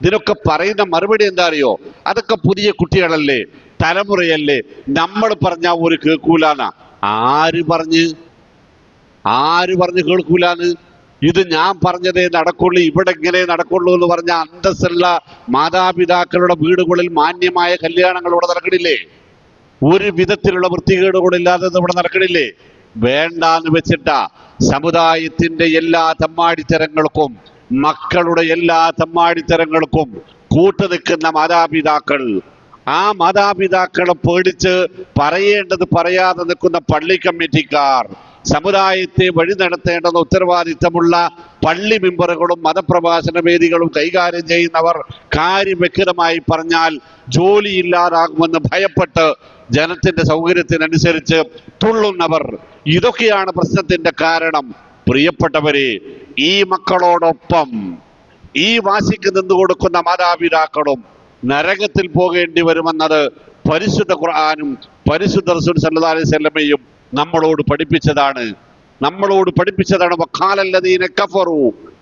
ഇതിനൊക്കെ പറയുന്ന മറുപടി എന്താ അറിയോ? അതൊക്കെ പുതിയ കുട്ടികളല്ലേ, തലമുറയല്ലേ. നമ്മൾ പറഞ്ഞ ഒരു കേൾക്കൂലാന്നാ. ആര് പറഞ്ഞ് കേൾക്കൂലാന്ന്? ഇത് ഞാൻ പറഞ്ഞതേ നടക്കുള്ളൂ, ഇവിടെ ഇങ്ങനെ നടക്കുള്ളൂ എന്ന് പറഞ്ഞ അന്തസ്സുള്ള മാതാപിതാക്കളുടെ വീടുകളിൽ മാന്യമായ കല്യാണങ്ങൾ ഇവിടെ നടക്കണില്ലേ? ഒരു വിധത്തിലുള്ള വൃത്തികേടുകളില്ലാതെ ഇവിടെ നടക്കണില്ലേ? വേണ്ടാന്ന് വെച്ചിട്ടാ സമുദായത്തിന്റെ എല്ലാ തമ്മാടിത്തരങ്ങൾക്കും മക്കളുടെ എല്ലാ തമ്മാടിത്തരങ്ങൾക്കും കൂട്ടുനിൽക്കുന്ന മാതാപിതാക്കൾ. ആ മാതാപിതാക്കളെ പേടിച്ച് പറയേണ്ടത് പറയാതെ നിൽക്കുന്ന പള്ളി കമ്മിറ്റിക്കാർ, സമുദായത്തെ വഴി നടത്തേണ്ടുന്ന ഉത്തരവാദിത്തമുള്ള പള്ളി മെമ്പറുകളും മതപ്രഭാഷണ വേദികളും കൈകാര്യം ചെയ്യുന്നവർ കാര്യം വ്യക്തമായി പറഞ്ഞാൽ ജോലിയില്ലാതാകുമെന്ന് ഭയപ്പെട്ട് ജനത്തിന്റെ സൗകര്യത്തിനനുസരിച്ച് തുള്ളുന്നവർ, ഇതൊക്കെയാണ് പ്രശ്നത്തിന്റെ കാരണം. പ്രിയപ്പെട്ടവരെ, ഈ മക്കളോടൊപ്പം ഈ വാശിക്ക് നിന്നു കൊടുക്കുന്ന മാതാപിതാക്കളും നരകത്തിൽ പോകേണ്ടി വരുമെന്നത് പരിശുദ്ധ ഖുർആനും പരിശുദ്ധ റസൂൽ സല്ലല്ലാഹു അലൈഹി വസല്ലമയും നമ്മളോട് പഠിപ്പിച്ചതാണ്. വഖാലല്ലദീന കഫറു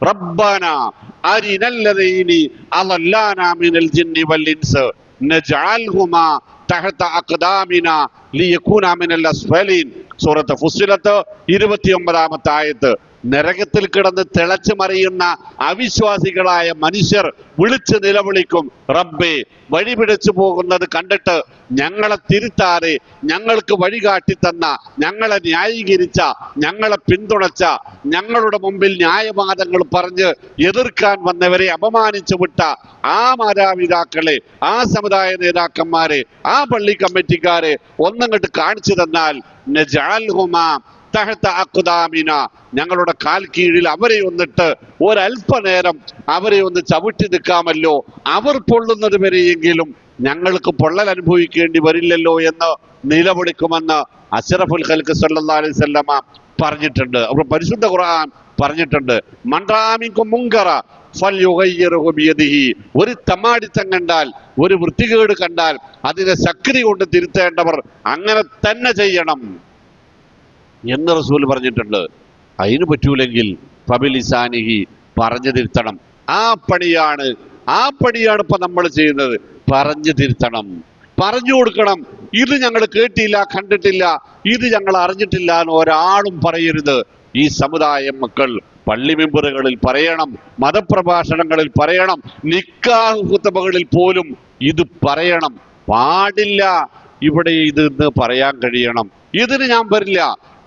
റബ്ബനാ അരിനല്ലദീനി അളല്ലാനാ മിനൽ ജിന്നി വൽ ഇൻസ് നജഅൽഹുമാ തഹത അഖ്ദാമിനാ ലിയകൂനാ മിനൽ അസ്ഫലീൻ. സൂറത്ത് ഫുസ്സിലത്ത് 29-ാമത്തെ ആയത്ത്. നരകത്തിൽ കിടന്ന് തിളച്ചു മറിയുന്ന അവിശ്വാസികളായ മനുഷ്യർ വിളിച്ച് നിലവിളിക്കും, റബ്ബേ, വഴി പിടിച്ചു പോകുന്നത് കണ്ടിട്ട് ഞങ്ങളെ തിരുത്താതെ ഞങ്ങൾക്ക് വഴികാട്ടി തന്ന, ഞങ്ങളെ ന്യായീകരിച്ച, ഞങ്ങളെ പിന്തുണച്ച, ഞങ്ങളുടെ മുമ്പിൽ ന്യായവാദങ്ങൾ പറഞ്ഞ് എതിർക്കാൻ വന്നവരെ അപമാനിച്ചു വിട്ട ആ മാതാപിതാക്കളെ, ആ സമുദായ നേതാക്കന്മാരെ, ആ പള്ളി കമ്മിറ്റിക്കാരെ ഒന്നങ്ങോട്ട് കാണിച്ചു തന്നാൽ നജഅൽഹുമാ തഹത അഖ്ദാമിന, ഞങ്ങളുടെ കാൽ കീഴിൽ അവരെ ഒന്നിട്ട് ഒരല്പനേരം അവരെ ഒന്ന് ചവിട്ടി നിൽക്കാമല്ലോ, അവർ പൊള്ളുന്നത് വരെയെങ്കിലും ഞങ്ങൾക്ക് പൊള്ളൽ അനുഭവിക്കേണ്ടി വരില്ലല്ലോ എന്ന് നിലവിളിക്കുമെന്ന് അഷ്റഫുൽ ഖൽഖ് സല്ലല്ലാഹു അലൈഹി വസല്ലമ പറഞ്ഞിട്ടുണ്ട്. അപ്പോൾ പരിശുദ്ധ ഖുർആൻ പറഞ്ഞിട്ടുണ്ട്, മൻ റആ മിൻകും മുൻകറ ഫൽയുഗയ്യിർഹു ബിയദിഹി. ഒരു തമാടിത്തം കണ്ടാൽ, ഒരു വൃത്തികേട് കണ്ടാൽ അതിനെ ശക്തി കൊണ്ട് തിരുത്തേണ്ടവർ അങ്ങനെ തന്നെ ചെയ്യണം എന്ന് റസൂൽ പറഞ്ഞിട്ടുണ്ട്. അതിന് പറ്റൂലെങ്കിൽ ഫബിലിസാനിഹി, പറഞ്ഞു തിരുത്തണം. ആ പണിയാണ് ഇപ്പൊ നമ്മൾ ചെയ്യുന്നത്. പറഞ്ഞു തിരുത്തണം, പറഞ്ഞു കൊടുക്കണം. ഇത് ഞങ്ങൾ കേട്ടില്ല, കണ്ടിട്ടില്ല, ഇത് ഞങ്ങൾ അറിഞ്ഞിട്ടില്ല എന്ന് ഒരാളും പറയരുത്. ഈ സമുദായ മക്കൾ പള്ളി മെമ്പറുകളിൽ പറയണം, മതപ്രഭാഷണങ്ങളിൽ പറയണം, നിക്കാഹ് ഖുതുബകളിൽ പോലും ഇത് പറയണം. പാടില്ല ഇവിടെ ഇത് ഇന്ന് പറയാൻ കഴിയണം. ഇതിന് ഞാൻ വരില്ല.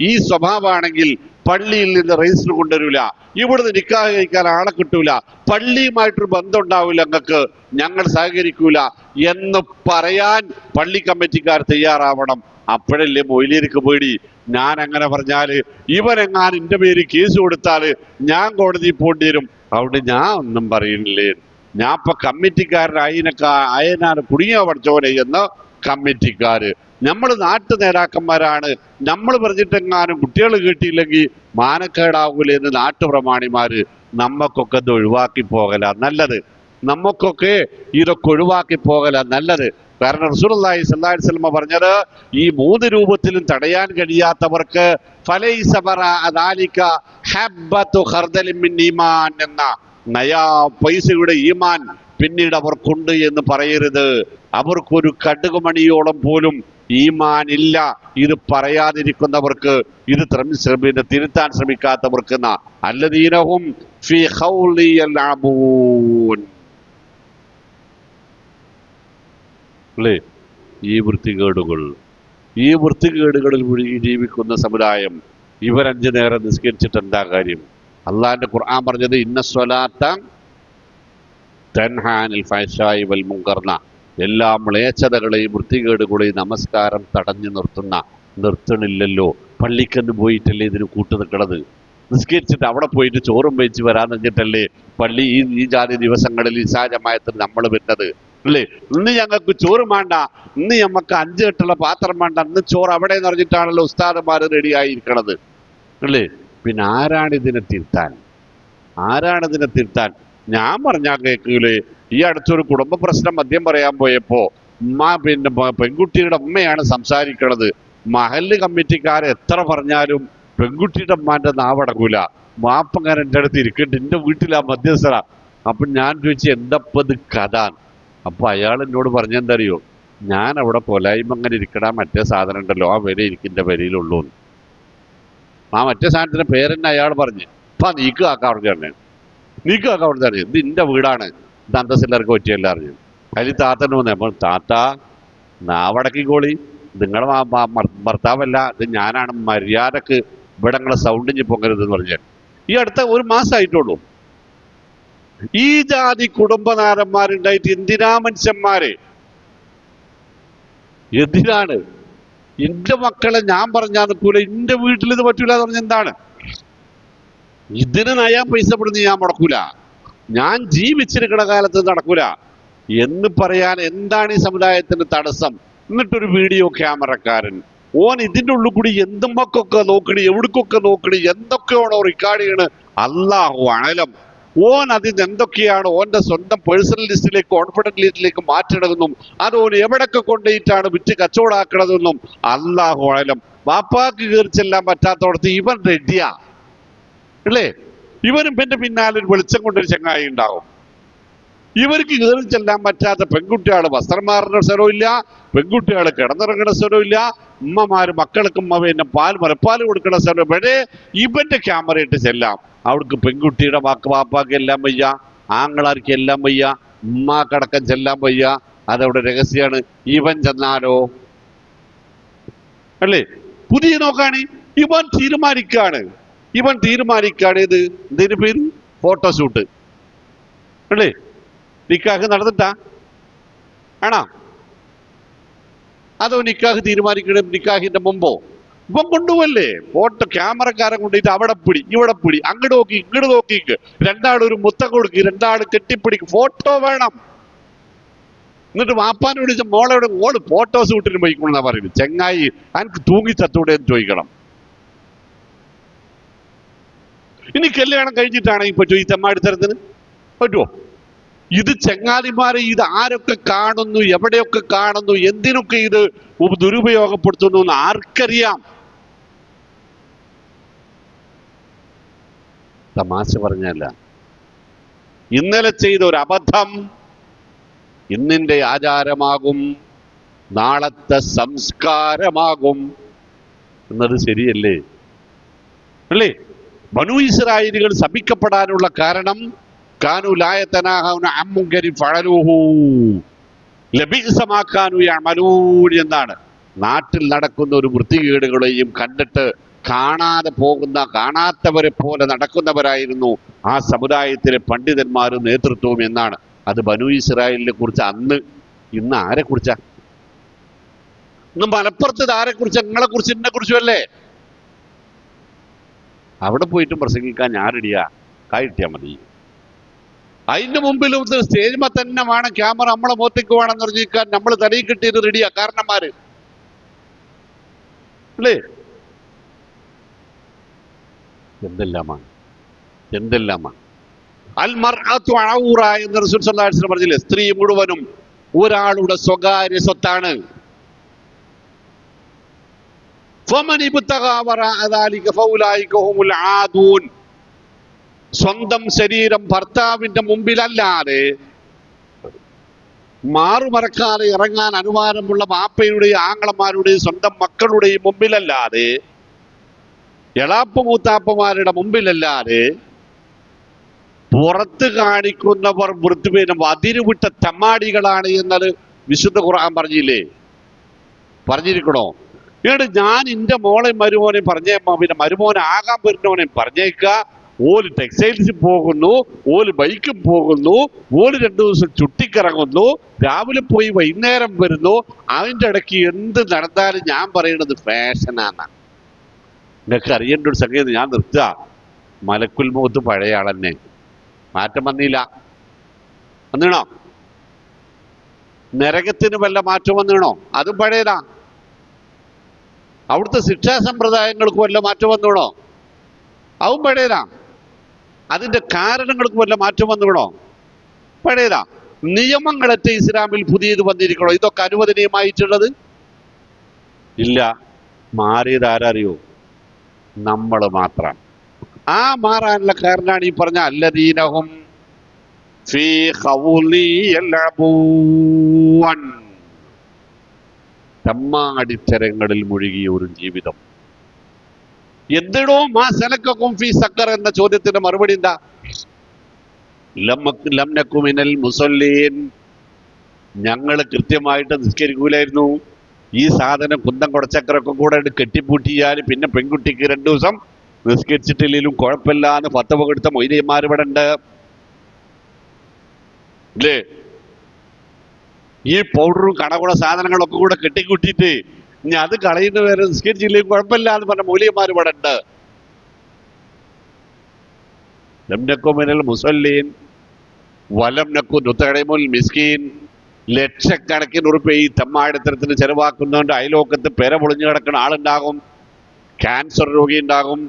ഈ സ്വഭാവമാണെങ്കിൽ പള്ളിയിൽ നിന്ന് രജിസ്റ്റർ കൊണ്ടുവരില്ല, ഇവിടുന്ന് നിക്കാഹ് കഴിക്കാൻ ആളെ കിട്ടൂല, പള്ളിയുമായിട്ടൊരു ബന്ധം ഉണ്ടാവില്ല, ഞങ്ങൾക്ക് ഞങ്ങൾ സഹകരിക്കൂല എന്ന് പറയാൻ പള്ളി കമ്മിറ്റിക്കാർ തയ്യാറാവണം. അപ്പോഴല്ലേ മൊയ്ലിയർക്ക് പേടി, ഞാൻ അങ്ങനെ പറഞ്ഞാല് ഇവനെങ്ങാൻ എൻ്റെ പേര് കേസ് കൊടുത്താല് ഞാൻ കോടതി പോണ്ടി വരും, അതുകൊണ്ട് ഞാൻ ഒന്നും പറയുന്നില്ലേ, ഞാൻ ഇപ്പൊ കമ്മിറ്റിക്കാരനായതിനാണ് കുടുങ്ങിയ പഠിച്ചോനെ എന്ന് കമ്മിറ്റിക്കാര്. നമ്മൾ നാട്ടു നേതാക്കന്മാരാണ്, നമ്മൾ പറഞ്ഞിട്ടെങ്ങാനും കുട്ടികൾ കേട്ടില്ലെങ്കിൽ മാനക്കേടാവൂല എന്ന് നാട്ടുപ്രമാണിമാര് നമ്മക്കൊക്കെ ഇത് ഒഴിവാക്കി പോകല നല്ലത്. നമുക്കൊക്കെ ഇതൊക്കെ ഒഴിവാക്കി പോകല നല്ലത്. കാരണം റസൂലുള്ളാഹി സ്വല്ലല്ലാഹു അലൈഹി വസല്ലം പറഞ്ഞത്, ഈ 3 രൂപത്തിലും തടയാൻ കഴിയാത്തവർക്ക് ഫലൈസ ബറഅ ദാലിക ഹബ്ബത്തു ഖർദലിൻ മിൻ ഈമാൻ എന്ന നയാ പൈസയുടെ ഈമാൻ പിന്നീട് അവർക്കുണ്ട് എന്ന് പറയരുത്. അവർക്കൊരു കടുകുമണിയോളം പോലും ഈമാൻ ഇല്ല. ഇത് പറയാതിരിക്കുന്നവർക്ക്, ഇത് തിരുത്താൻ ശ്രമിക്കാത്തവർക്ക് അല്ലദീനഹും ഫീ ഖൗലി യൽഅബൂൻ. അല്ലേ? ഈ വൃത്തികേടുകളിൽ മുഴുകി ജീവിക്കുന്ന സമുദായം, ഇവർ 5 നേരം നിസ്കരിച്ചിട്ട് എന്താ കാര്യം? അള്ളാഹിന്റെ ഖുർആൻ പറഞ്ഞത് ഇന്ന സ്വലാത്ത തൻഹാ അനിൽ ഫഹ്ശാഇ വൽ മുൻകർ. എല്ലാ മ്ലേച്ഛതകളെയും വൃത്തികേടുകളെയും നമസ്കാരം തടഞ്ഞു നിർത്തണില്ലല്ലോ. പള്ളിക്കന്ന് പോയിട്ടല്ലേ ഇതിന് കൂട്ടു നിൽക്കണത്? നിസ്കരിച്ചിട്ട് അവിടെ പോയിട്ട് ചോറും വെച്ച് വരാന്ന് വെച്ചിട്ടല്ലേ പള്ളി ഈ ജാതി ദിവസങ്ങളിൽ ഇശാ ജമാഅത്തിന് നമ്മൾ വരുന്നത് അല്ലേ? ഇന്ന് ഞങ്ങൾക്ക് ചോറ് വേണ്ട, ഇന്ന് ഞമ്മക്ക് 5 കെട്ടുള്ള പാത്രം വേണ്ട, ഇന്ന് ചോറ് അവിടെ എന്ന് പറഞ്ഞിട്ടാണല്ലോ ഉസ്താദന്മാർ റെഡിയായിരിക്കണത് അല്ലേ? പിന്നെ ആരാണിതിനെ തിരുത്താൻ? ഞാൻ പറഞ്ഞാൽ കേൾക്കൂലേ? ഈ അടുത്തൊരു കുടുംബ പ്രശ്നം മദ്യം പറയാൻ പോയപ്പോ പെൺകുട്ടിയുടെ അമ്മയാണ് സംസാരിക്കണത്. മഹല്ല് കമ്മിറ്റിക്കാരെ എത്ര പറഞ്ഞാലും പെൺകുട്ടിയുടെ അമ്മാന്റെ നാവടക്കൂല. മാപ്പങ്ങനെ എൻ്റെ അടുത്ത് ഇരിക്കട്ടെ, എൻ്റെ വീട്ടിലാ മധ്യസ്ഥത. അപ്പൊ ഞാൻ ചോദിച്ചു, എന്തപ്പത് കഥ? അപ്പൊ അയാൾ എന്നോട് പറഞ്ഞെന്തറിയോ, ഞാൻ അവിടെ കൊലായ്മ അങ്ങനെ ഇരിക്കണ മറ്റേ സാധനം ഉണ്ടല്ലോ ആ വില എനിക്കിൻ്റെ വിലയിലുള്ളൂ. ആ മറ്റേ സാധനത്തിന്റെ പേരെന്നെ അയാൾ പറഞ്ഞു. അപ്പൊ നീക്ക് കാക്ക അവിടെ തന്നെ, നീക്ക് കാക്ക അവിടെ തന്നെ, ഇത് ഇന്റെ വീടാണ്, ഇത് അന്തസ്സില്ലാർക്ക് പറ്റിയല്ല അറിഞ്ഞു. അതിൽ താത്തന്നെ വന്നേ. അപ്പോൾ താത്ത നാവടക്കിക്കോളി, നിങ്ങളെ ഭർത്താവല്ല, ഇത് ഞാനാണ്, മര്യാദക്ക് ഇവിടെ നിങ്ങളെ സൗണ്ട് ഇഞ്ഞി പൊങ്ങരുതെന്ന് പറഞ്ഞാൽ. ഈ അടുത്ത ഒരു മാസമായിട്ടുള്ളൂ. ഈ ജാതി കുടുംബനാഥന്മാരുണ്ടായിട്ട് എന്തിനാ മനുഷ്യന്മാര്, എന്തിനാണ്? എന്റെ മക്കളെ ഞാൻ പറഞ്ഞാൽ നിൽക്കൂല, എന്റെ വീട്ടിൽ ഇത് പറ്റൂല എന്ന് പറഞ്ഞ എന്താണ്? ഇതിന് നയാൻ പൈസ പെടുന്ന ഞാൻ മുടക്കൂല, ഞാൻ ജീവിച്ചിരിക്കുന്ന കാലത്ത് നടക്കൂല എന്ന് പറയാൻ എന്താണ് ഈ സമുദായത്തിന് തടസ്സം? എന്നിട്ടൊരു വീഡിയോ ക്യാമറക്കാരൻ ഓൻ ഇതിൻ്റെ ഉള്ളിൽ കൂടി എന്തുമൊക്കെ നോക്കണി, എവിടേക്കൊക്കെ നോക്കണി, എന്തൊക്കെയാണോ റെക്കോർഡ് ചെയ്യണ്, അല്ലാഹു അഅലം. ഓൻ അതിന് എന്തൊക്കെയാണ് ഓന്റെ സ്വന്തം പേഴ്സണൽ ലിസ്റ്റിലേക്ക്, കോൺഫിഡൻസ് ലിസ്റ്റിലേക്ക് മാറ്റണമെന്നും അത് ഓൻ എവിടൊക്കെ കൊണ്ടുപോയിട്ടാണ് വിറ്റ് കച്ചവടാക്കണതെന്നും അല്ലാഹു അഅലം. വാപ്പാക്ക് കയറി ചെല്ലാൻ പറ്റാത്തോടത്ത് ഇവൻ റെഡിയാ അല്ലേ? ഇവനും പിന്നെ പിന്നാലെ ഒരു വെളിച്ചം കൊണ്ടൊരു ചങ്ങായി ഉണ്ടാവും. ഇവർക്ക് കയറി ചെല്ലാൻ പറ്റാത്ത പെൺകുട്ടികൾ വസ്ത്രം മാറുന്ന സ്ഥലമില്ല, പെൺകുട്ടികൾ കിടന്നിറങ്ങുന്ന സ്ഥലമില്ല, ഉമ്മമാര് മക്കൾക്കും പിന്നെ മുലപ്പാൽ കൊടുക്കുന്ന സ്ഥലം. ഇവിടെ ഇവന്റെ ക്യാമറ ഇട്ട് ചെല്ലാം. അവിടേക്ക് പെൺകുട്ടിയുടെ വാപ്പാക്ക് എല്ലാം വയ്യ, ആങ്ങളാർക്ക് എല്ലാം വയ്യ, ഉമ്മാക്കടക്കം ചെല്ലാൻ വയ്യ. അതവിടെ രഹസ്യമാണ്. ഇവൻ ചെന്നാലോ അല്ലേ? പുതിയ നോക്കാണ് ഇവൻ തീരുമാനിക്കാണ്. ഇത് എന്തിനു പേര്? ഫോട്ടോഷൂട്ട് അല്ലേ? നിക്കാഹ് നടന്നിട്ടാ ആണോ? അതോ നിക്കാഹ് തീരുമാനിക്കണം നിക്കാഹിന്റെ മുമ്പോ? ഇപ്പം കൊണ്ടുപോവല്ലേ ഫോട്ടോ ക്യാമറക്കാരൻ കൊണ്ടുപോയിട്ട് അവിടെ പിടി, ഇവിടെ പിടി, അങ്ങോട്ട് നോക്കി ഇങ്ങോട്ട് നോക്കിക്ക്, രണ്ടാളൊരു മുത്തം കൊടുക്ക്, രണ്ടാള് കെട്ടിപ്പിടിക്ക്, ഫോട്ടോ വേണം. എന്നിട്ട് വാപ്പാനെ വിളിച്ച മോളോട് ഓള് ഫോട്ടോ ഷൂട്ടിന് പോയിക്കൊള്ളാ പറയുന്നത്. ചെങ്ങായി എനിക്ക് തൂങ്ങി ചത്തൂടെ എന്ന് ചോദിക്കണം. ഇനി കല്യാണം കഴിഞ്ഞിട്ടാണെങ്കിൽ പറ്റുമോ ഈ തെമ്മാടിത്തരത്തിന്? പറ്റുമോ? ഇത് ചങ്ങാതിമാരെ ഇത് ആരൊക്കെ കാണുന്നു, എവിടെയൊക്കെ കാണുന്നു, എന്തിനൊക്കെ ഇത് ദുരുപയോഗപ്പെടുത്തുന്നു എന്ന് ആർക്കറിയാം? തമാശ പറഞ്ഞല്ല, ഇന്നലെ ചെയ്ത ഒരു അബദ്ധം ഇന്നിന്റെ ആചാരമാകും, നാളത്തെ സംസ്കാരമാകും എന്നത് ശരിയല്ലേ? അല്ലേ? ബനൂ ഇസ്രായേലുകൾ ശപിക്കപ്പെടാനുള്ള കാരണം കാനു ലാ യതനാഹൗന അൻ മുൻകരി ഫഅലൂഹു ലബിഅസ മാ കാനു യഅമലൂൻ എന്നാണ്. നാട്ടിൽ നടക്കുന്ന ഒരു വൃത്തികേടുകളെയും കണ്ടിട്ട് കാണാത്തവരെ പോലെ നടക്കുന്നവരായിരുന്നു ആ സമുദായത്തിലെ പണ്ഡിതന്മാരും നേതൃത്വവും എന്നാണ്. അത് ബനൂ ഇസ്രായേലിനെ കുറിച്ച് അന്ന്. ഇന്ന് ആരെ കുറിച്ചാ? ഇന്ന് മലപ്പുറത്ത് ആരെ കുറിച്ച്? നിങ്ങളെ കുറിച്ച്, എന്നെ കുറിച്ചും അല്ലേ? അവിടെ പോയിട്ടും പ്രസംഗിക്കാൻ ഞാൻ റെഡിയാ, കായിട്ടിയാ മതി. അതിന്റെ മുമ്പിൽ സ്റ്റേജ്മ തന്നെ വേണം ക്യാമറ, നമ്മളെ മുഖത്തേക്ക് വേണമെന്ന് പറഞ്ഞിരിക്കാൻ നമ്മൾ തലയിൽ കിട്ടിയത് റെഡിയാ കാരണന്മാര് അല്ലേ? എന്തെല്ലാമാണ് അൽ മർഅതു ഔറ എന്ന് റസൂൽ സല്ലല്ലാഹു അലൈഹി വസല്ലം പറഞ്ഞില്ലേ? സ്ത്രീ മുഴുവനും ഒരാളുടെ സ്വകാര്യ സ്വത്താണ്. ഫമൻ ഇബ്തഗാ വറാഅ ദാലിക ഫൗലൈക ഹുമുൽ ആദൂൻ. സ്വന്തം ശരീരം ഭർത്താവിന്റെ മുമ്പിലല്ലാതെ, മാറുമറക്കാതെ ഇറങ്ങാൻ അനുവാദമുള്ള വാപ്പയുടെയും ആങ്ങളമാരുടെയും സ്വന്തം മക്കളുടെയും മുമ്പിലല്ലാതെ, എളാപ്പമൂത്താപ്പമാരുടെ മുമ്പിലല്ലാതെ പുറത്ത് കാണിക്കുന്നവർ വൃത്തിപീനം അതിരുവിട്ട തെമ്മാടികളാണ് എന്നത് വിശുദ്ധ ഖുർആൻ പറഞ്ഞിരിക്കണോ? എന്നിട്ട് ഞാൻ എന്റെ മോളെയും മരുമോനെയും പിന്നെ മരുമോനാകാൻ വരുന്നവനെയും പറഞ്ഞേക്ക. ഓല് ടെക്സ്റ്റൈൽസിൽ പോകുന്നു, ഓല് ബൈക്കിൽ പോകുന്നു, ഓല് 2 ദിവസം ചുട്ടിക്കിറങ്ങുന്നു, രാവിലെ പോയി വൈകുന്നേരം വരുന്നു. അതിൻ്റെ ഇടയ്ക്ക് എന്ത് നടന്നാലും ഞാൻ പറയുന്നത് ഫാഷനാണ്. നിങ്ങൾക്ക് അറിയേണ്ട ഒരു സംഗതി ഞാൻ നിർത്തുക. മലക്കുൽ മൗത്ത് പഴയ ആളെന്നെ, മാറ്റം വന്നില്ല. വന്നിണോ? നരകത്തിന് വല്ല മാറ്റം വന്നിണോ? അതും പഴയതാ. അവിടുത്തെ ശിക്ഷാ സമ്പ്രദായങ്ങൾക്ക് വല്ല മാറ്റം വന്നിണോ? അതും പഴയതാ. അതിന്റെ കാരണങ്ങൾക്ക് വല്ല മാറ്റം വന്നിണോ? പഴയതാ. നിയമങ്ങളൊക്കെ ഇസ്ലാമിൽ പുതിയത് വന്നിരിക്കണോ? ഇതൊക്കെ അനുവദനീയമായിട്ടുള്ളത് ഇല്ല. മാറിയത് ആരറിയോ? നമ്മൾ മാത്രം. ആ മാറാനുള്ള കാരണമാണ് ഈ പറഞ്ഞ അല്ലദീനഹും ഫീ ഖൗലി യൽഅബൂൻ. തെമ്മാടിത്തരങ്ങളിൽ മുഴുകിയ ഒരു ജീവിതം. എന്തിടോ മാ സലക്കക്കും ഫീ സക്കർ എന്ന ചോദ്യത്തിന്റെ മറുപടി എന്താ? ലം നകു മിനൽ മുസല്ലീൻ. ഞങ്ങൾ കൃത്യമായിട്ട് നിസ്കരിക്കൂലായിരുന്നു. ഈ സാധനം കുന്തം കുടച്ചക്കറൊക്കെ കൂടെ കെട്ടിപ്പൂട്ടിയാൽ പിന്നെ പെൺകുട്ടിക്ക് 2 ദിവസം നിസ്കരിച്ചിട്ടില്ലെങ്കിലും കുഴപ്പമില്ല എന്ന് ഫത്വ കൊടുത്ത മൊയ്ലിയന്മാർ ഇവിടെ ഉണ്ട് അല്ലേ? ഈ പൗഡറും കടകുട സാധനങ്ങളൊക്കെ കൂടെ കെട്ടിക്കൂട്ടിയിട്ട് ഇനി അത് കളയുന്ന വരെ നിസ്കരിച്ചില്ലെങ്കിൽ കുഴപ്പമില്ല എന്ന് പറഞ്ഞ മൗലിയന്മാർ ഇവിടെ ഉണ്ട്. ലം നകു മിനൽ മുസല്ലീൻ വലം നകു നുത്ഇമുൽ മിസ്കീൻ. ലക്ഷക്കണക്കിന് ഉറുപ്പിക ഈ തെമ്മാടിത്തരത്തിന് ചെലവാക്കുന്നതുകൊണ്ട് അയലോക്കത്ത് പെര പൊളിഞ്ഞു കിടക്കുന്ന ആളുണ്ടാകും, ക്യാൻസർ രോഗി ഉണ്ടാകും,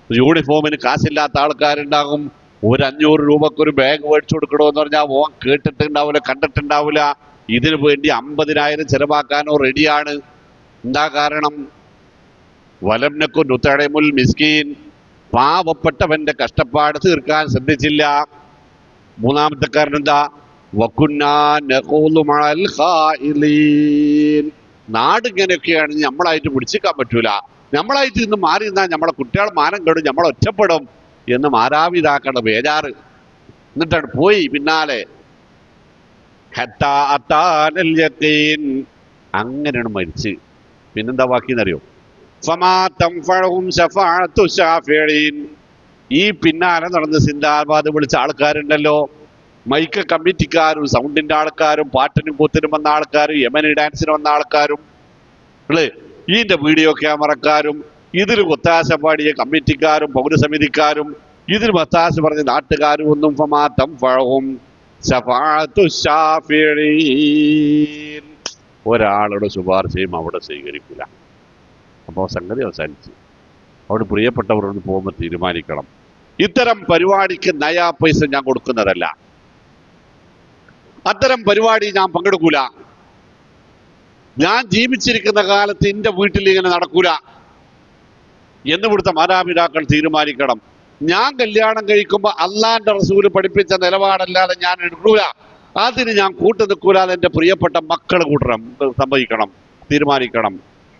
യൂണിഫോമിന് കാശില്ലാത്ത ആൾക്കാരുണ്ടാകും. ഒരു 500 രൂപക്കൊരു ബാഗ് മേടിച്ചു കൊടുക്കണമെന്ന് പറഞ്ഞാൽ ഓൻ കേട്ടിട്ടുണ്ടാവില്ല, കണ്ടിട്ടുണ്ടാവില്ല. ഇതിനു വേണ്ടി 50,000 ചെലവാക്കാനോ റെഡിയാണ്. എന്താ കാരണം? വലം നകു നുത്ഇമുൽ മിസ്കീൻ. പാവപ്പെട്ടവന്റെ കഷ്ടപ്പാട് തീർക്കാൻ ശ്രദ്ധിച്ചില്ല. മൂന്നാമത്തെ കാരണം എന്താ? വകുന്നാ നഖൂദു മഅൽ ഖായിലീൻ. നാട് ഇങ്ങനെയൊക്കെയാണ്, നമ്മളായിട്ട് പിടിച്ചിക്കാൻ പറ്റൂല, നമ്മളായിട്ട് ഇന്ന് മാറി നിന്നാൽ നമ്മളെ കുട്ടികൾ മാനം കെടും, നമ്മൾ ഒറ്റപ്പെടും എന്ന് മാതാപിതാക്കളുടെ ബേജാറ്. എന്നിട്ടാണ് പോയി പിന്നാലെ. ഹത്താ അതാനൽ യഖീൻ. അങ്ങനെയാണ് മരിച്ച്. പിന്നെന്താ ബാക്കിയെന്നറിയോ? ഫമാ തൻഫഉഹും ശഫാഅത്തു ശാഫിഈൻ. ഈ പിന്നാലെ നടന്ന് സിന്ദാബാദ് വിളിച്ച ആൾക്കാരുണ്ടല്ലോ, മൈക്ക് കമ്മിറ്റിക്കാരും സൗണ്ടിന്റെ ആൾക്കാരും പാട്ടിനും കൂത്തിനും വന്ന ആൾക്കാരും യമനി ഡാൻസിന് വന്ന ആൾക്കാരും ഇതിന്റെ വീഡിയോ ക്യാമറക്കാരും ഇതിന് ഒത്താശ പാടിയ കമ്മിറ്റിക്കാരും പൗരസമിതിക്കാരും ഇതിന് ഒത്താശ പറഞ്ഞ നാട്ടുകാരും ഒന്നും ഫമാ തൻഫഉഹും ശഫാഅത്തു ശാഫിഈൻ. ഒരാളുടെ ശുപാർശയും അവിടെ സ്വീകരിക്കില്ല. അപ്പോൾ സംഗതി അവസാനിച്ചു. അവിടെ പ്രിയപ്പെട്ടവരോട് പോകുമ്പോൾ തീരുമാനിക്കണം, ഇത്തരം പരിപാടിക്ക് നയാ പൈസ ഞാൻ കൊടുക്കുന്നതല്ല, അത്തരം പരിപാടി ഞാൻ പങ്കെടുക്കൂല, ഞാൻ ജീവിച്ചിരിക്കുന്ന കാലത്ത് എൻ്റെ വീട്ടിൽ ഇങ്ങനെ നടക്കൂല എന്ന് ഇവിടുത്തെ മാതാപിതാക്കൾ തീരുമാനിക്കണം. ഞാൻ കല്യാണം കഴിക്കുമ്പോൾ അള്ളാന്റെ റസൂല് പഠിപ്പിച്ച നിലപാടല്ലാതെ ഞാൻ എടുക്കൂല, അതിന് ഞാൻ കൂട്ടുനിൽക്കൂലാതെ എൻ്റെ പ്രിയപ്പെട്ട മക്കൾ കൂട്ടണം, സംഭവിക്കണം, തീരുമാനിക്കണം.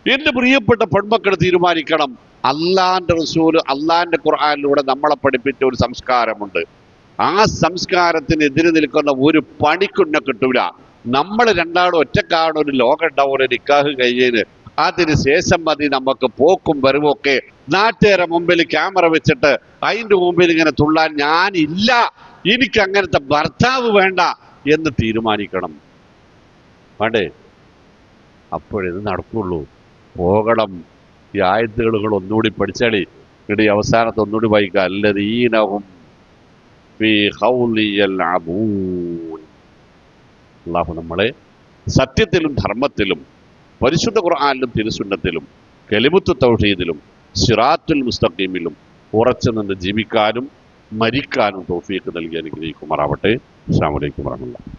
എൻ്റെ പ്രിയപ്പെട്ട പെൺമക്കൾ തീരുമാനിക്കണം. അള്ളാന്റെ റസൂല് അള്ളാന്റെ ഖുർആനിലൂടെ നമ്മളെ പഠിപ്പിച്ച ഒരു സംസ്കാരമുണ്ട്. ആ സംസ്കാരത്തിനെതിരെ നിൽക്കുന്ന ഒരു പണിക്കുന്നെ കിട്ടൂല. നമ്മൾ രണ്ടാളും ഒറ്റക്കാണ് ഒരു ലോകം ഉണ്ടാവുന്ന നിക്കാഹ് കഴിഞ്ഞതിന്. അതിന് ശേഷം മതി നമുക്ക് പോക്കും വരവും ഒക്കെ. നാട്ടുകാരെ മുമ്പിൽ ക്യാമറ വെച്ചിട്ട് അതിൻ്റെ മുമ്പിൽ ഇങ്ങനെ തുള്ളാൻ ഞാനില്ല, എനിക്ക് അങ്ങനത്തെ ഭർത്താവ് വേണ്ട എന്ന് തീരുമാനിക്കണം. വേണ്ടേ? അപ്പോഴിത് നടക്കുള്ളൂ. പോകണം. ഈ ആയത്തുകൾ ഒന്നുകൂടി പഠിച്ചാളി. ഇവിടെ അവസാനത്ത് ഒന്നുകൂടി വായിക്കുക. അല്ലദീനഹും ഫീ ഖൗലി യൽഅബൂൻ. അല്ലാഹു നമ്മളെ സത്യത്തിലും ധർമ്മത്തിലും പരിശുദ്ധ ഖുർആനിലും തിരുസുന്നത്തിലും കലിമത്തു തൗഹീദിലും സിറാത്തുൽ മുസ്തഖീമിലും ഉറച്ചു നിന്ന് ജീവിക്കാനും മരിക്കാനും തൗഫീഖ് നൽകി അനുഗ്രഹിക്കുമാറാവട്ടെ. അസ്സലാമു അലൈക്കും വറഹ്മത്തുള്ളാഹി.